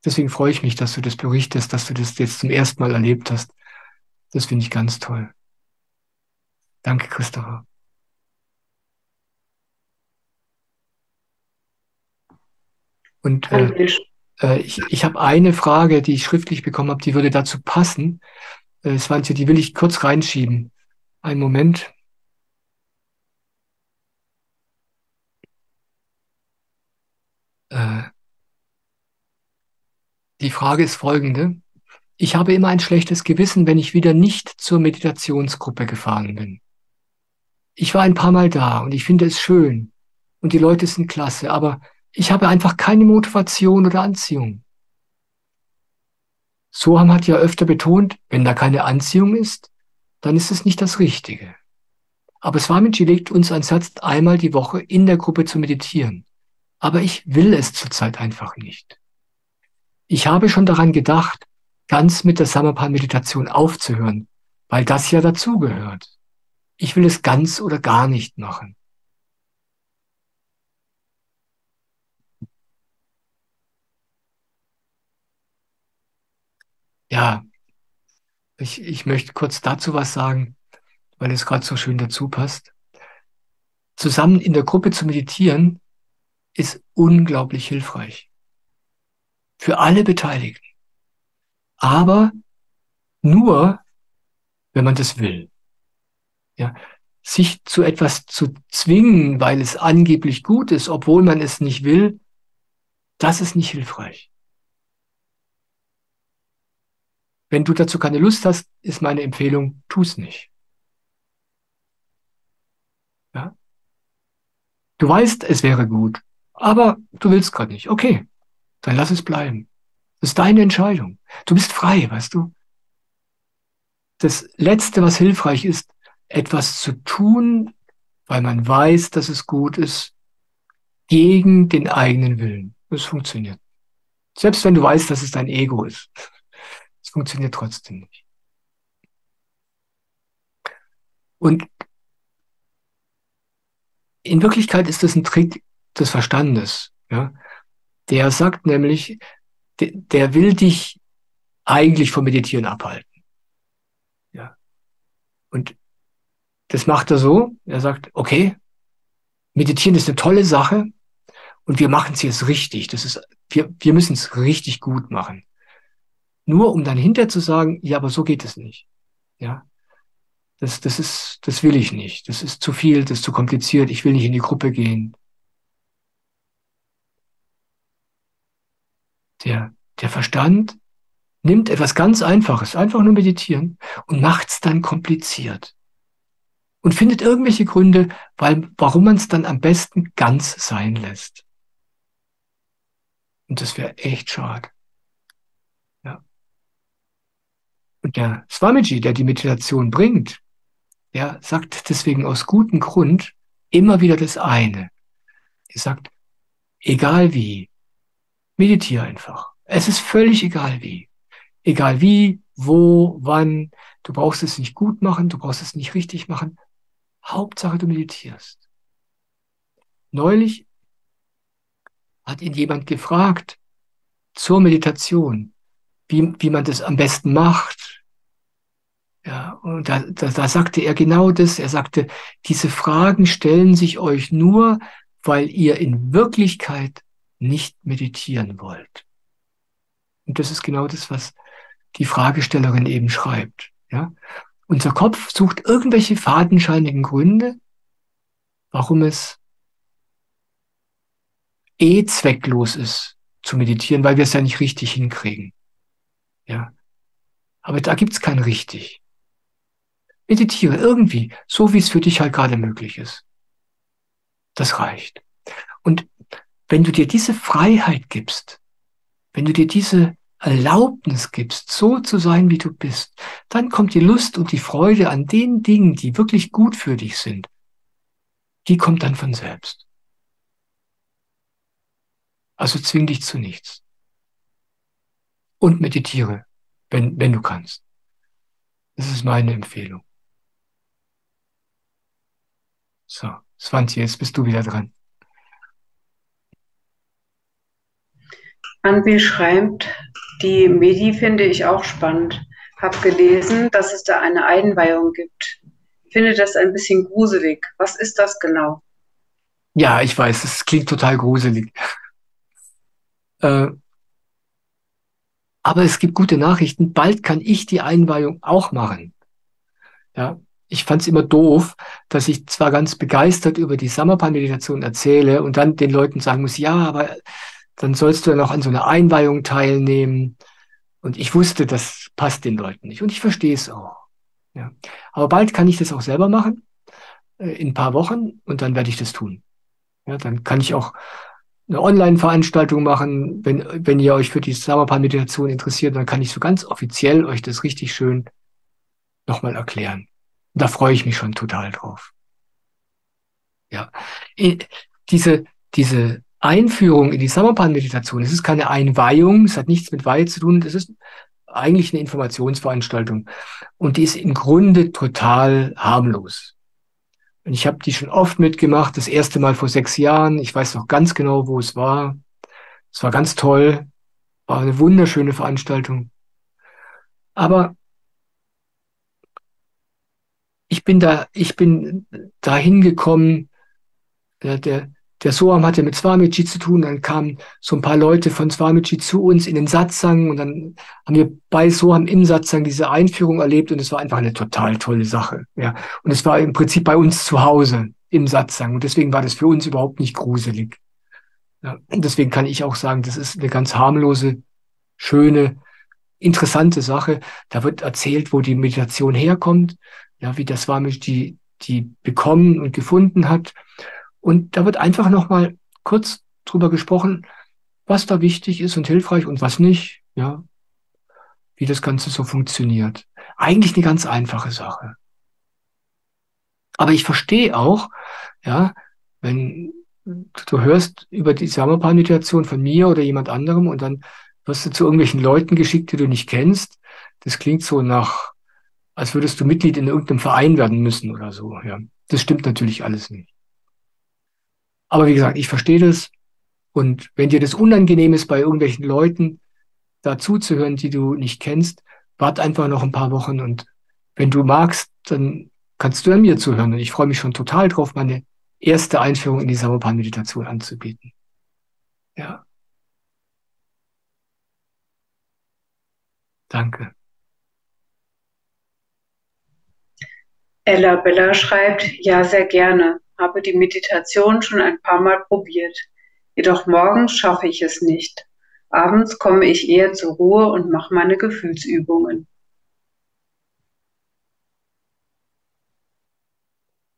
Deswegen freue ich mich, dass du das berichtest, dass du das jetzt zum ersten Mal erlebt hast. Das finde ich ganz toll. Danke, Christopher. Und ich habe eine Frage, die ich schriftlich bekommen habe, die würde dazu passen. Swantje, die will ich kurz reinschieben. Einen Moment. Die Frage ist folgende. Ich habe immer ein schlechtes Gewissen, wenn ich wieder nicht zur Meditationsgruppe gefahren bin. Ich war ein paar Mal da und ich finde es schön und die Leute sind klasse, aber ich habe einfach keine Motivation oder Anziehung. Soham hat ja öfter betont, wenn da keine Anziehung ist, dann ist es nicht das Richtige. Aber Swamiji legt uns ans Herz, einmal die Woche in der Gruppe zu meditieren. Aber ich will es zurzeit einfach nicht. Ich habe schon daran gedacht, ganz mit der Samarpan-Meditation aufzuhören, weil das ja dazugehört. Ich will es ganz oder gar nicht machen. Ja, ich möchte kurz dazu was sagen, weil es gerade so schön dazu passt. Zusammen in der Gruppe zu meditieren ist unglaublich hilfreich. Für alle Beteiligten. Aber nur, wenn man das will. Ja, sich zu etwas zu zwingen, weil es angeblich gut ist, obwohl man es nicht will, das ist nicht hilfreich. Wenn du dazu keine Lust hast, ist meine Empfehlung, tu es nicht. Ja? Du weißt, es wäre gut, aber du willst gerade nicht. Okay, dann lass es bleiben. Das ist deine Entscheidung. Du bist frei, weißt du? Das Letzte, was hilfreich ist, etwas zu tun, weil man weiß, dass es gut ist, gegen den eigenen Willen. Das funktioniert. Selbst wenn du weißt, dass es dein Ego ist. Es funktioniert trotzdem nicht. Und in Wirklichkeit ist das ein Trick des Verstandes. Ja? Der sagt nämlich, der will dich eigentlich vom Meditieren abhalten. Ja? Und das macht er so, er sagt, okay, Meditieren ist eine tolle Sache und wir machen es jetzt richtig. Wir müssen es richtig gut machen. Nur um dann hinterher zu sagen, ja, aber so geht es nicht. Ja? Das will ich nicht. Das ist zu viel, das ist zu kompliziert. Ich will nicht in die Gruppe gehen. Der Verstand nimmt etwas ganz Einfaches, einfach nur meditieren, und macht es dann kompliziert. Und findet irgendwelche Gründe, warum man es dann am besten ganz sein lässt. Und das wäre echt schade. Ja. Und der Swamiji, der die Meditation bringt, der sagt deswegen aus gutem Grund immer wieder das eine. Er sagt, egal wie, meditiere einfach. Es ist völlig egal wie. Egal wie, wo, wann. Du brauchst es nicht gut machen, du brauchst es nicht richtig machen. Hauptsache, du meditierst. Neulich hat ihn jemand gefragt zur Meditation, wie man das am besten macht. Ja, und da sagte er genau das. Er sagte, diese Fragen stellen sich euch nur, weil ihr in Wirklichkeit nicht meditieren wollt. Und das ist genau das, was die Fragestellerin eben schreibt. Ja? Unser Kopf sucht irgendwelche fadenscheinigen Gründe, warum es zwecklos ist zu meditieren, weil wir es ja nicht richtig hinkriegen. Ja? Aber da gibt's kein richtig. Meditiere irgendwie, so wie es für dich halt gerade möglich ist. Das reicht. Und wenn du dir diese Freiheit gibst, wenn du dir diese Erlaubnis gibst, so zu sein, wie du bist, dann kommt die Lust und die Freude an den Dingen, die wirklich gut für dich sind. Die kommt dann von selbst. Also zwing dich zu nichts. Und meditiere, wenn du kannst. Das ist meine Empfehlung. So, Svante, jetzt bist du wieder dran. Anbi schreibt, die Medi finde ich auch spannend. Hab gelesen, dass es da eine Einweihung gibt. Finde das ein bisschen gruselig. Was ist das genau? Ja, ich weiß, es klingt total gruselig. Äh, aber es gibt gute Nachrichten. Bald kann ich die Einweihung auch machen. Ja, ich fand es immer doof, dass ich zwar ganz begeistert über die Samarpan-Meditation erzähle und dann den Leuten sagen muss, ja, aber dann sollst du ja noch an so einer Einweihung teilnehmen. Und ich wusste, das passt den Leuten nicht. Und ich verstehe es auch. Ja. Aber bald kann ich das auch selber machen, in ein paar Wochen, und dann werde ich das tun. Ja, dann kann ich auch eine Online-Veranstaltung machen, wenn ihr euch für die Samarpan-Meditation interessiert, dann kann ich so ganz offiziell euch das richtig schön nochmal erklären. Da freue ich mich schon total drauf. Ja. I- Diese, diese Einführung in die Samarpan-Meditation, es ist keine Einweihung, es hat nichts mit Weihe zu tun, es ist eigentlich eine Informationsveranstaltung. Und die ist im Grunde total harmlos. Und ich habe die schon oft mitgemacht, das erste Mal vor 6 Jahren. Ich weiß noch ganz genau, wo es war. Es war ganz toll, war eine wunderschöne Veranstaltung. Aber ich bin da hingekommen, der, der Soham hatte mit Swamiji zu tun, dann kamen so ein paar Leute von Swamiji zu uns in den Satsang und dann haben wir bei Soham im Satsang diese Einführung erlebt und es war einfach eine total tolle Sache. Ja. Und es war im Prinzip bei uns zu Hause im Satsang und deswegen war das für uns überhaupt nicht gruselig. Ja. Und deswegen kann ich auch sagen, das ist eine ganz harmlose, schöne, interessante Sache. Da wird erzählt, wo die Meditation herkommt, ja, wie das Swamiji die bekommen und gefunden hat. Und da wird einfach nochmal kurz drüber gesprochen, was da wichtig ist und hilfreich und was nicht, ja, wie das Ganze so funktioniert. Eigentlich eine ganz einfache Sache. Aber ich verstehe auch, ja, wenn du hörst über die Samarpan-Meditation von mir oder jemand anderem und dann wirst du zu irgendwelchen Leuten geschickt, die du nicht kennst. Das klingt so nach, als würdest du Mitglied in irgendeinem Verein werden müssen oder so, ja. Das stimmt natürlich alles nicht. Aber wie gesagt, ich verstehe das. Und wenn dir das unangenehm ist, bei irgendwelchen Leuten dazuzuhören, die du nicht kennst, wart einfach noch ein paar Wochen und wenn du magst, dann kannst du an mir zuhören. Und ich freue mich schon total drauf, meine erste Einführung in die Samarpan-Meditation anzubieten. Ja, danke. Ella Bella schreibt, ja, sehr gerne. Habe die Meditation schon ein paar Mal probiert. Jedoch morgens schaffe ich es nicht. Abends komme ich eher zur Ruhe und mache meine Gefühlsübungen.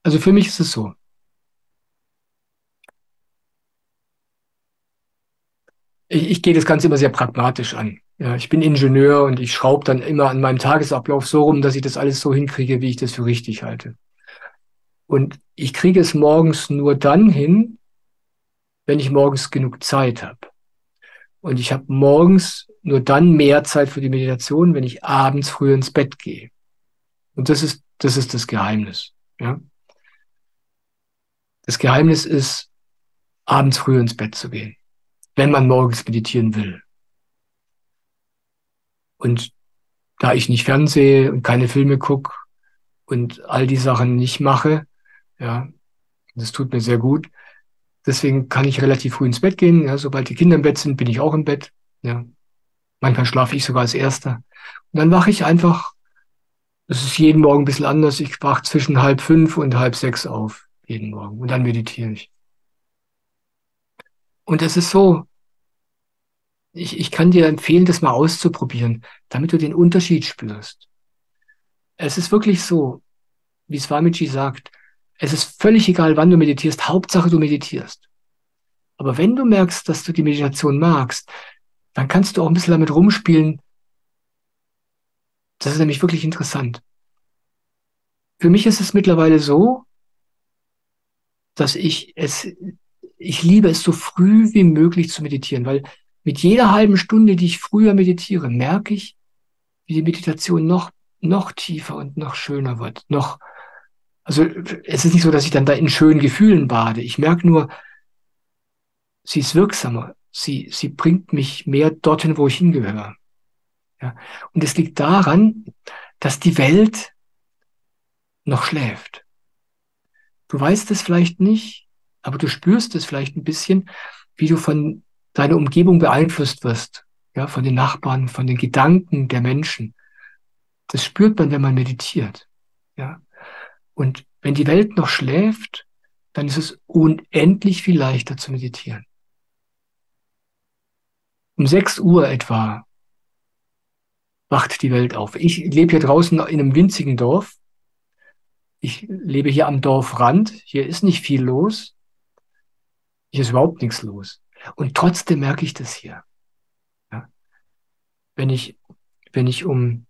Also für mich ist es so. Ich gehe das Ganze immer sehr pragmatisch an. Ja, ich bin Ingenieur und ich schraube dann immer an meinem Tagesablauf so rum, dass ich das alles so hinkriege, wie ich das für richtig halte. Und ich kriege es morgens nur dann hin, wenn ich morgens genug Zeit habe. Und ich habe morgens nur dann mehr Zeit für die Meditation, wenn ich abends früher ins Bett gehe. Und das ist das Geheimnis. Ja? Das Geheimnis ist, abends früher ins Bett zu gehen, wenn man morgens meditieren will. Und da ich nicht fernsehe und keine Filme gucke und all die Sachen nicht mache, ja, das tut mir sehr gut. Deswegen kann ich relativ früh ins Bett gehen. Ja, sobald die Kinder im Bett sind, bin ich auch im Bett. Ja, manchmal schlafe ich sogar als Erster. Und dann wache ich einfach. Das ist jeden Morgen ein bisschen anders. Ich wache zwischen 4:30 und 5:30 auf, jeden Morgen. Und dann meditiere ich. Und es ist so, ich kann dir empfehlen, das mal auszuprobieren, damit du den Unterschied spürst. Es ist wirklich so, wie Swamiji sagt, es ist völlig egal, wann du meditierst, Hauptsache du meditierst. Aber wenn du merkst, dass du die Meditation magst, dann kannst du auch ein bisschen damit rumspielen. Das ist nämlich wirklich interessant. Für mich ist es mittlerweile so, dass ich liebe es so früh wie möglich zu meditieren, weil mit jeder halben Stunde, die ich früher meditiere, merke ich, wie die Meditation noch tiefer und noch schöner wird. Also es ist nicht so, dass ich dann da in schönen Gefühlen bade. Ich merke nur, sie ist wirksamer. Sie bringt mich mehr dorthin, wo ich hingehöre. Ja. Und es liegt daran, dass die Welt noch schläft. Du weißt es vielleicht nicht, aber du spürst es vielleicht ein bisschen, wie du von deiner Umgebung beeinflusst wirst. Ja, von den Nachbarn, von den Gedanken der Menschen. Das spürt man, wenn man meditiert. Ja. Und wenn die Welt noch schläft, dann ist es unendlich viel leichter zu meditieren. Um 6 Uhr etwa wacht die Welt auf. Ich lebe hier draußen in einem winzigen Dorf. Ich lebe hier am Dorfrand. Hier ist nicht viel los. Hier ist überhaupt nichts los. Und trotzdem merke ich das hier. Ja? Wenn ich um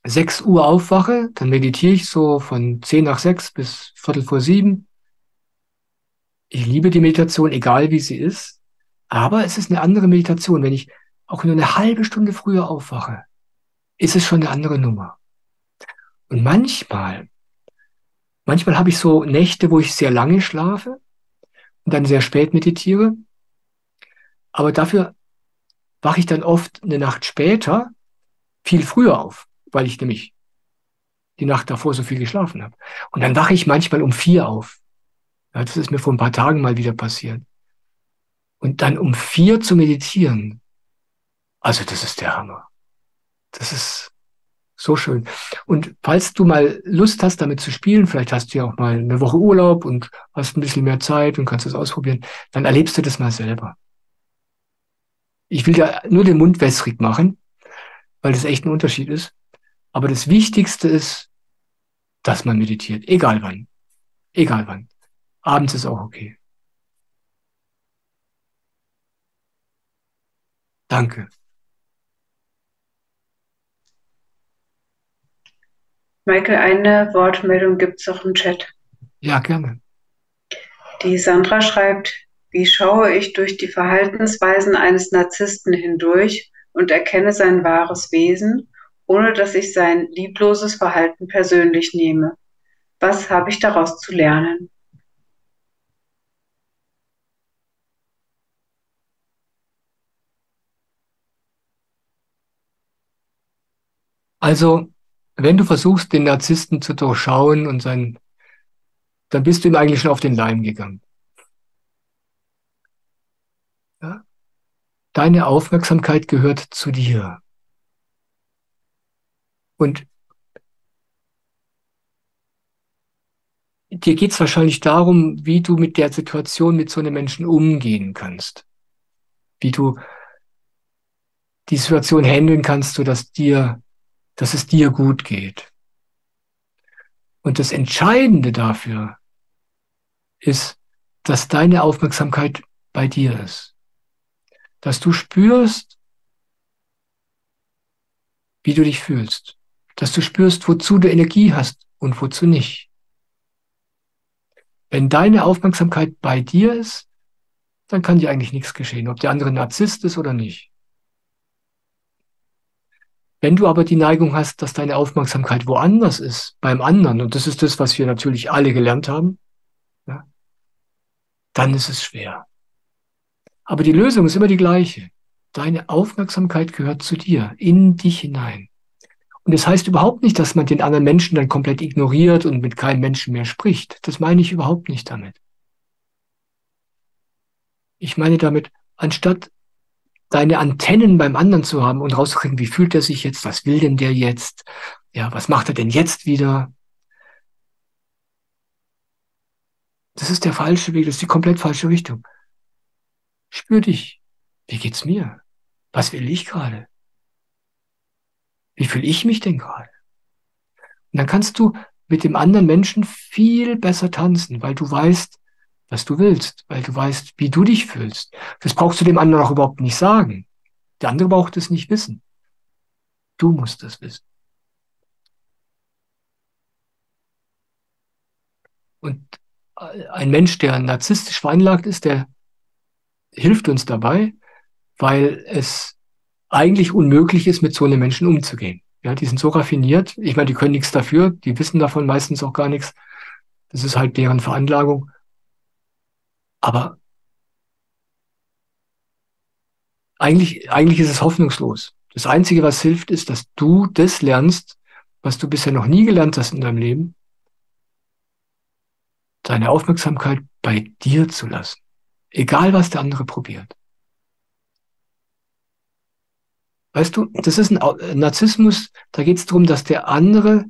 6 Uhr aufwache, dann meditiere ich so von 10 nach 6 bis Viertel vor 7. Ich liebe die Meditation, egal wie sie ist. Aber es ist eine andere Meditation. Wenn ich auch nur eine halbe Stunde früher aufwache, ist es schon eine andere Nummer. Und manchmal habe ich so Nächte, wo ich sehr lange schlafe und dann sehr spät meditiere. Aber dafür wache ich dann oft eine Nacht später viel früher auf, weil ich nämlich die Nacht davor so viel geschlafen habe. Und dann wache ich manchmal um 4 auf. Ja, das ist mir vor ein paar Tagen mal wieder passiert. Und dann um 4 zu meditieren, also das ist der Hammer. Das ist so schön. Und falls du mal Lust hast, damit zu spielen, vielleicht hast du ja auch mal eine Woche Urlaub und hast ein bisschen mehr Zeit und kannst das ausprobieren, dann erlebst du das mal selber. Ich will ja nur den Mund wässrig machen, weil das echt ein Unterschied ist. Aber das Wichtigste ist, dass man meditiert. Egal wann. Egal wann. Abends ist auch okay. Danke. Michael, eine Wortmeldung gibt es auch im Chat. Ja, gerne. Die Sandra schreibt, wie schaue ich durch die Verhaltensweisen eines Narzissten hindurch und erkenne sein wahres Wesen, ohne dass ich sein liebloses Verhalten persönlich nehme? Was habe ich daraus zu lernen? Also, wenn du versuchst, den Narzissten zu durchschauen dann bist du ihm eigentlich schon auf den Leim gegangen. Ja? Deine Aufmerksamkeit gehört zu dir. Und dir geht es wahrscheinlich darum, wie du mit der Situation mit so einem Menschen umgehen kannst. Wie du die Situation handeln kannst, dass es dir gut geht. Und das Entscheidende dafür ist, dass deine Aufmerksamkeit bei dir ist. Dass du spürst, wie du dich fühlst. Dass du spürst, wozu du Energie hast und wozu nicht. Wenn deine Aufmerksamkeit bei dir ist, dann kann dir eigentlich nichts geschehen, ob der andere ein Narzisst ist oder nicht. Wenn du aber die Neigung hast, dass deine Aufmerksamkeit woanders ist, beim anderen, und das ist das, was wir natürlich alle gelernt haben, ja, dann ist es schwer. Aber die Lösung ist immer die gleiche. Deine Aufmerksamkeit gehört zu dir, in dich hinein. Und das heißt überhaupt nicht, dass man den anderen Menschen dann komplett ignoriert und mit keinem Menschen mehr spricht. Das meine ich überhaupt nicht damit. Ich meine damit, anstatt deine Antennen beim anderen zu haben und rauszukriegen, wie fühlt er sich jetzt, was will denn der jetzt, ja, was macht er denn jetzt wieder? Das ist der falsche Weg, das ist die komplett falsche Richtung. Spür dich. Wie geht's mir? Was will ich gerade? Wie fühle ich mich denn gerade? Und dann kannst du mit dem anderen Menschen viel besser tanzen, weil du weißt, was du willst, weil du weißt, wie du dich fühlst. Das brauchst du dem anderen auch überhaupt nicht sagen. Der andere braucht es nicht wissen. Du musst es wissen. Und ein Mensch, der narzisstisch veranlagt ist, der hilft uns dabei, weil es eigentlich unmöglich ist, mit so einem Menschen umzugehen. Ja, die sind so raffiniert. Ich meine, die können nichts dafür. Die wissen davon meistens auch gar nichts. Das ist halt deren Veranlagung. Aber eigentlich ist es hoffnungslos. Das Einzige, was hilft, ist, dass du das lernst, was du bisher noch nie gelernt hast in deinem Leben, deine Aufmerksamkeit bei dir zu lassen. Egal, was der andere probiert. Weißt du, das ist ein Narzissmus, da geht es darum, dass der andere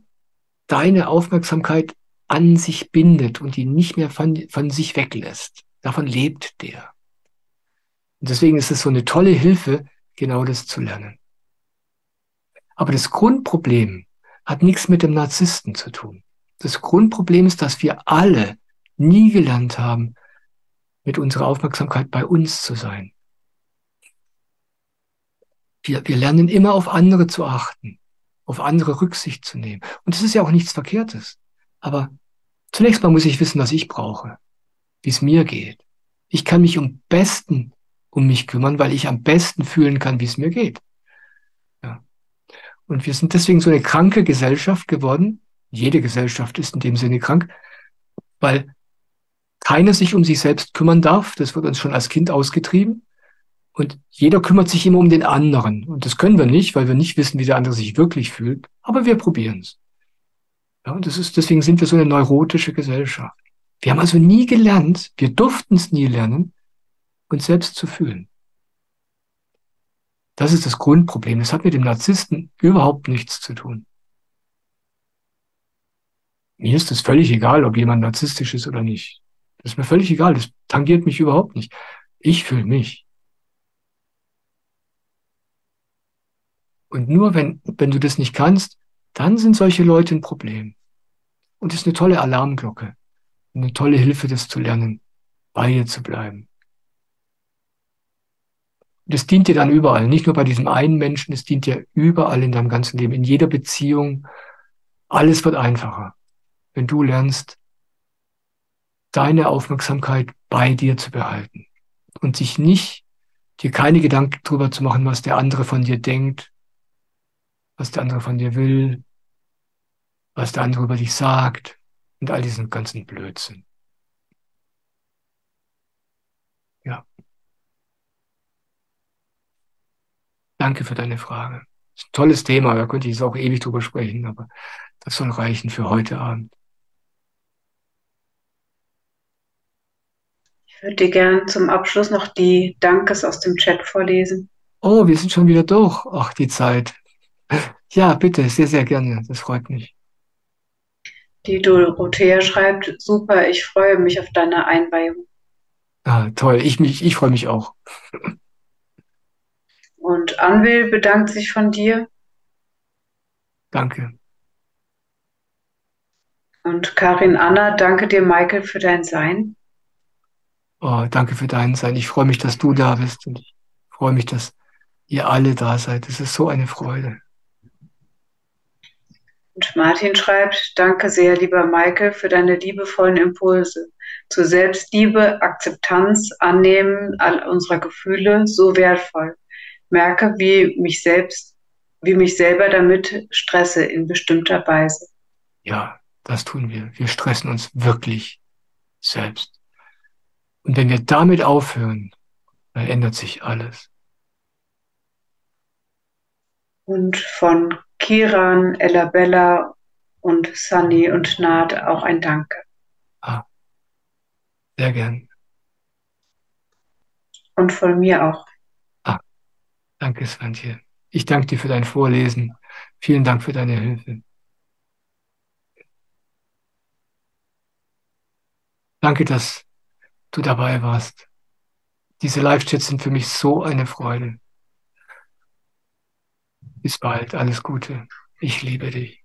deine Aufmerksamkeit an sich bindet und ihn nicht mehr von sich weglässt. Davon lebt der. Und deswegen ist es so eine tolle Hilfe, genau das zu lernen. Aber das Grundproblem hat nichts mit dem Narzissten zu tun. Das Grundproblem ist, dass wir alle nie gelernt haben, mit unserer Aufmerksamkeit bei uns zu sein. Wir lernen immer auf andere zu achten, auf andere Rücksicht zu nehmen. Und das ist ja auch nichts Verkehrtes. Aber zunächst mal muss ich wissen, was ich brauche, wie es mir geht. Ich kann mich am besten um mich kümmern, weil ich am besten fühlen kann, wie es mir geht. Ja. Und wir sind deswegen so eine kranke Gesellschaft geworden. Jede Gesellschaft ist in dem Sinne krank, weil keiner sich um sich selbst kümmern darf. Das wird uns schon als Kind ausgetrieben. Und jeder kümmert sich immer um den anderen. Und das können wir nicht, weil wir nicht wissen, wie der andere sich wirklich fühlt. Aber wir probieren es. Ja, und deswegen sind wir so eine neurotische Gesellschaft. Wir haben also nie gelernt, wir durften es nie lernen, uns selbst zu fühlen. Das ist das Grundproblem. Das hat mit dem Narzissten überhaupt nichts zu tun. Mir ist es völlig egal, ob jemand narzisstisch ist oder nicht. Das ist mir völlig egal. Das tangiert mich überhaupt nicht. Ich fühle mich. Und nur wenn du das nicht kannst, dann sind solche Leute ein Problem. Und das ist eine tolle Alarmglocke. Eine tolle Hilfe, das zu lernen, bei ihr zu bleiben. Das dient dir dann überall, nicht nur bei diesem einen Menschen, es dient dir überall in deinem ganzen Leben, in jeder Beziehung. Alles wird einfacher, wenn du lernst, deine Aufmerksamkeit bei dir zu behalten und dir keine Gedanken darüber zu machen, was der andere von dir denkt, was der andere von dir will, was der andere über dich sagt und all diesen ganzen Blödsinn. Ja, danke für deine Frage. Das ist ein tolles Thema, da könnte ich jetzt auch ewig drüber sprechen, aber das soll reichen für heute Abend. Ich würde dir gern zum Abschluss noch die Dankes aus dem Chat vorlesen. Oh, wir sind schon wieder durch. Ach, die Zeit. Ja, bitte, sehr, sehr gerne. Das freut mich. Die Dorothea schreibt, super, ich freue mich auf deine Einweihung. Ah, toll. Ich freue mich auch. Und Anwil bedankt sich von dir. Danke. Und Karin Anna, danke dir, Michael, für dein Sein. Oh, danke für dein Sein. Ich freue mich, dass du da bist und ich freue mich, dass ihr alle da seid. Es ist so eine Freude. Und Martin schreibt, danke sehr, lieber Michael, für deine liebevollen Impulse zur Selbstliebe, Akzeptanz, Annehmen all unserer Gefühle, so wertvoll. Merke, wie mich selber damit stresse in bestimmter Weise. Ja, das tun wir. Wir stressen uns wirklich selbst. Und wenn wir damit aufhören, dann ändert sich alles. Und von Kiran, Ellabella und Sunny und Naht auch ein Danke. Ah, sehr gern. Und von mir auch. Ah, danke, Svantje. Ich danke dir für dein Vorlesen. Vielen Dank für deine Hilfe. Danke, dass du dabei warst. Diese Live-Chats sind für mich so eine Freude. Bis bald. Alles Gute. Ich liebe dich.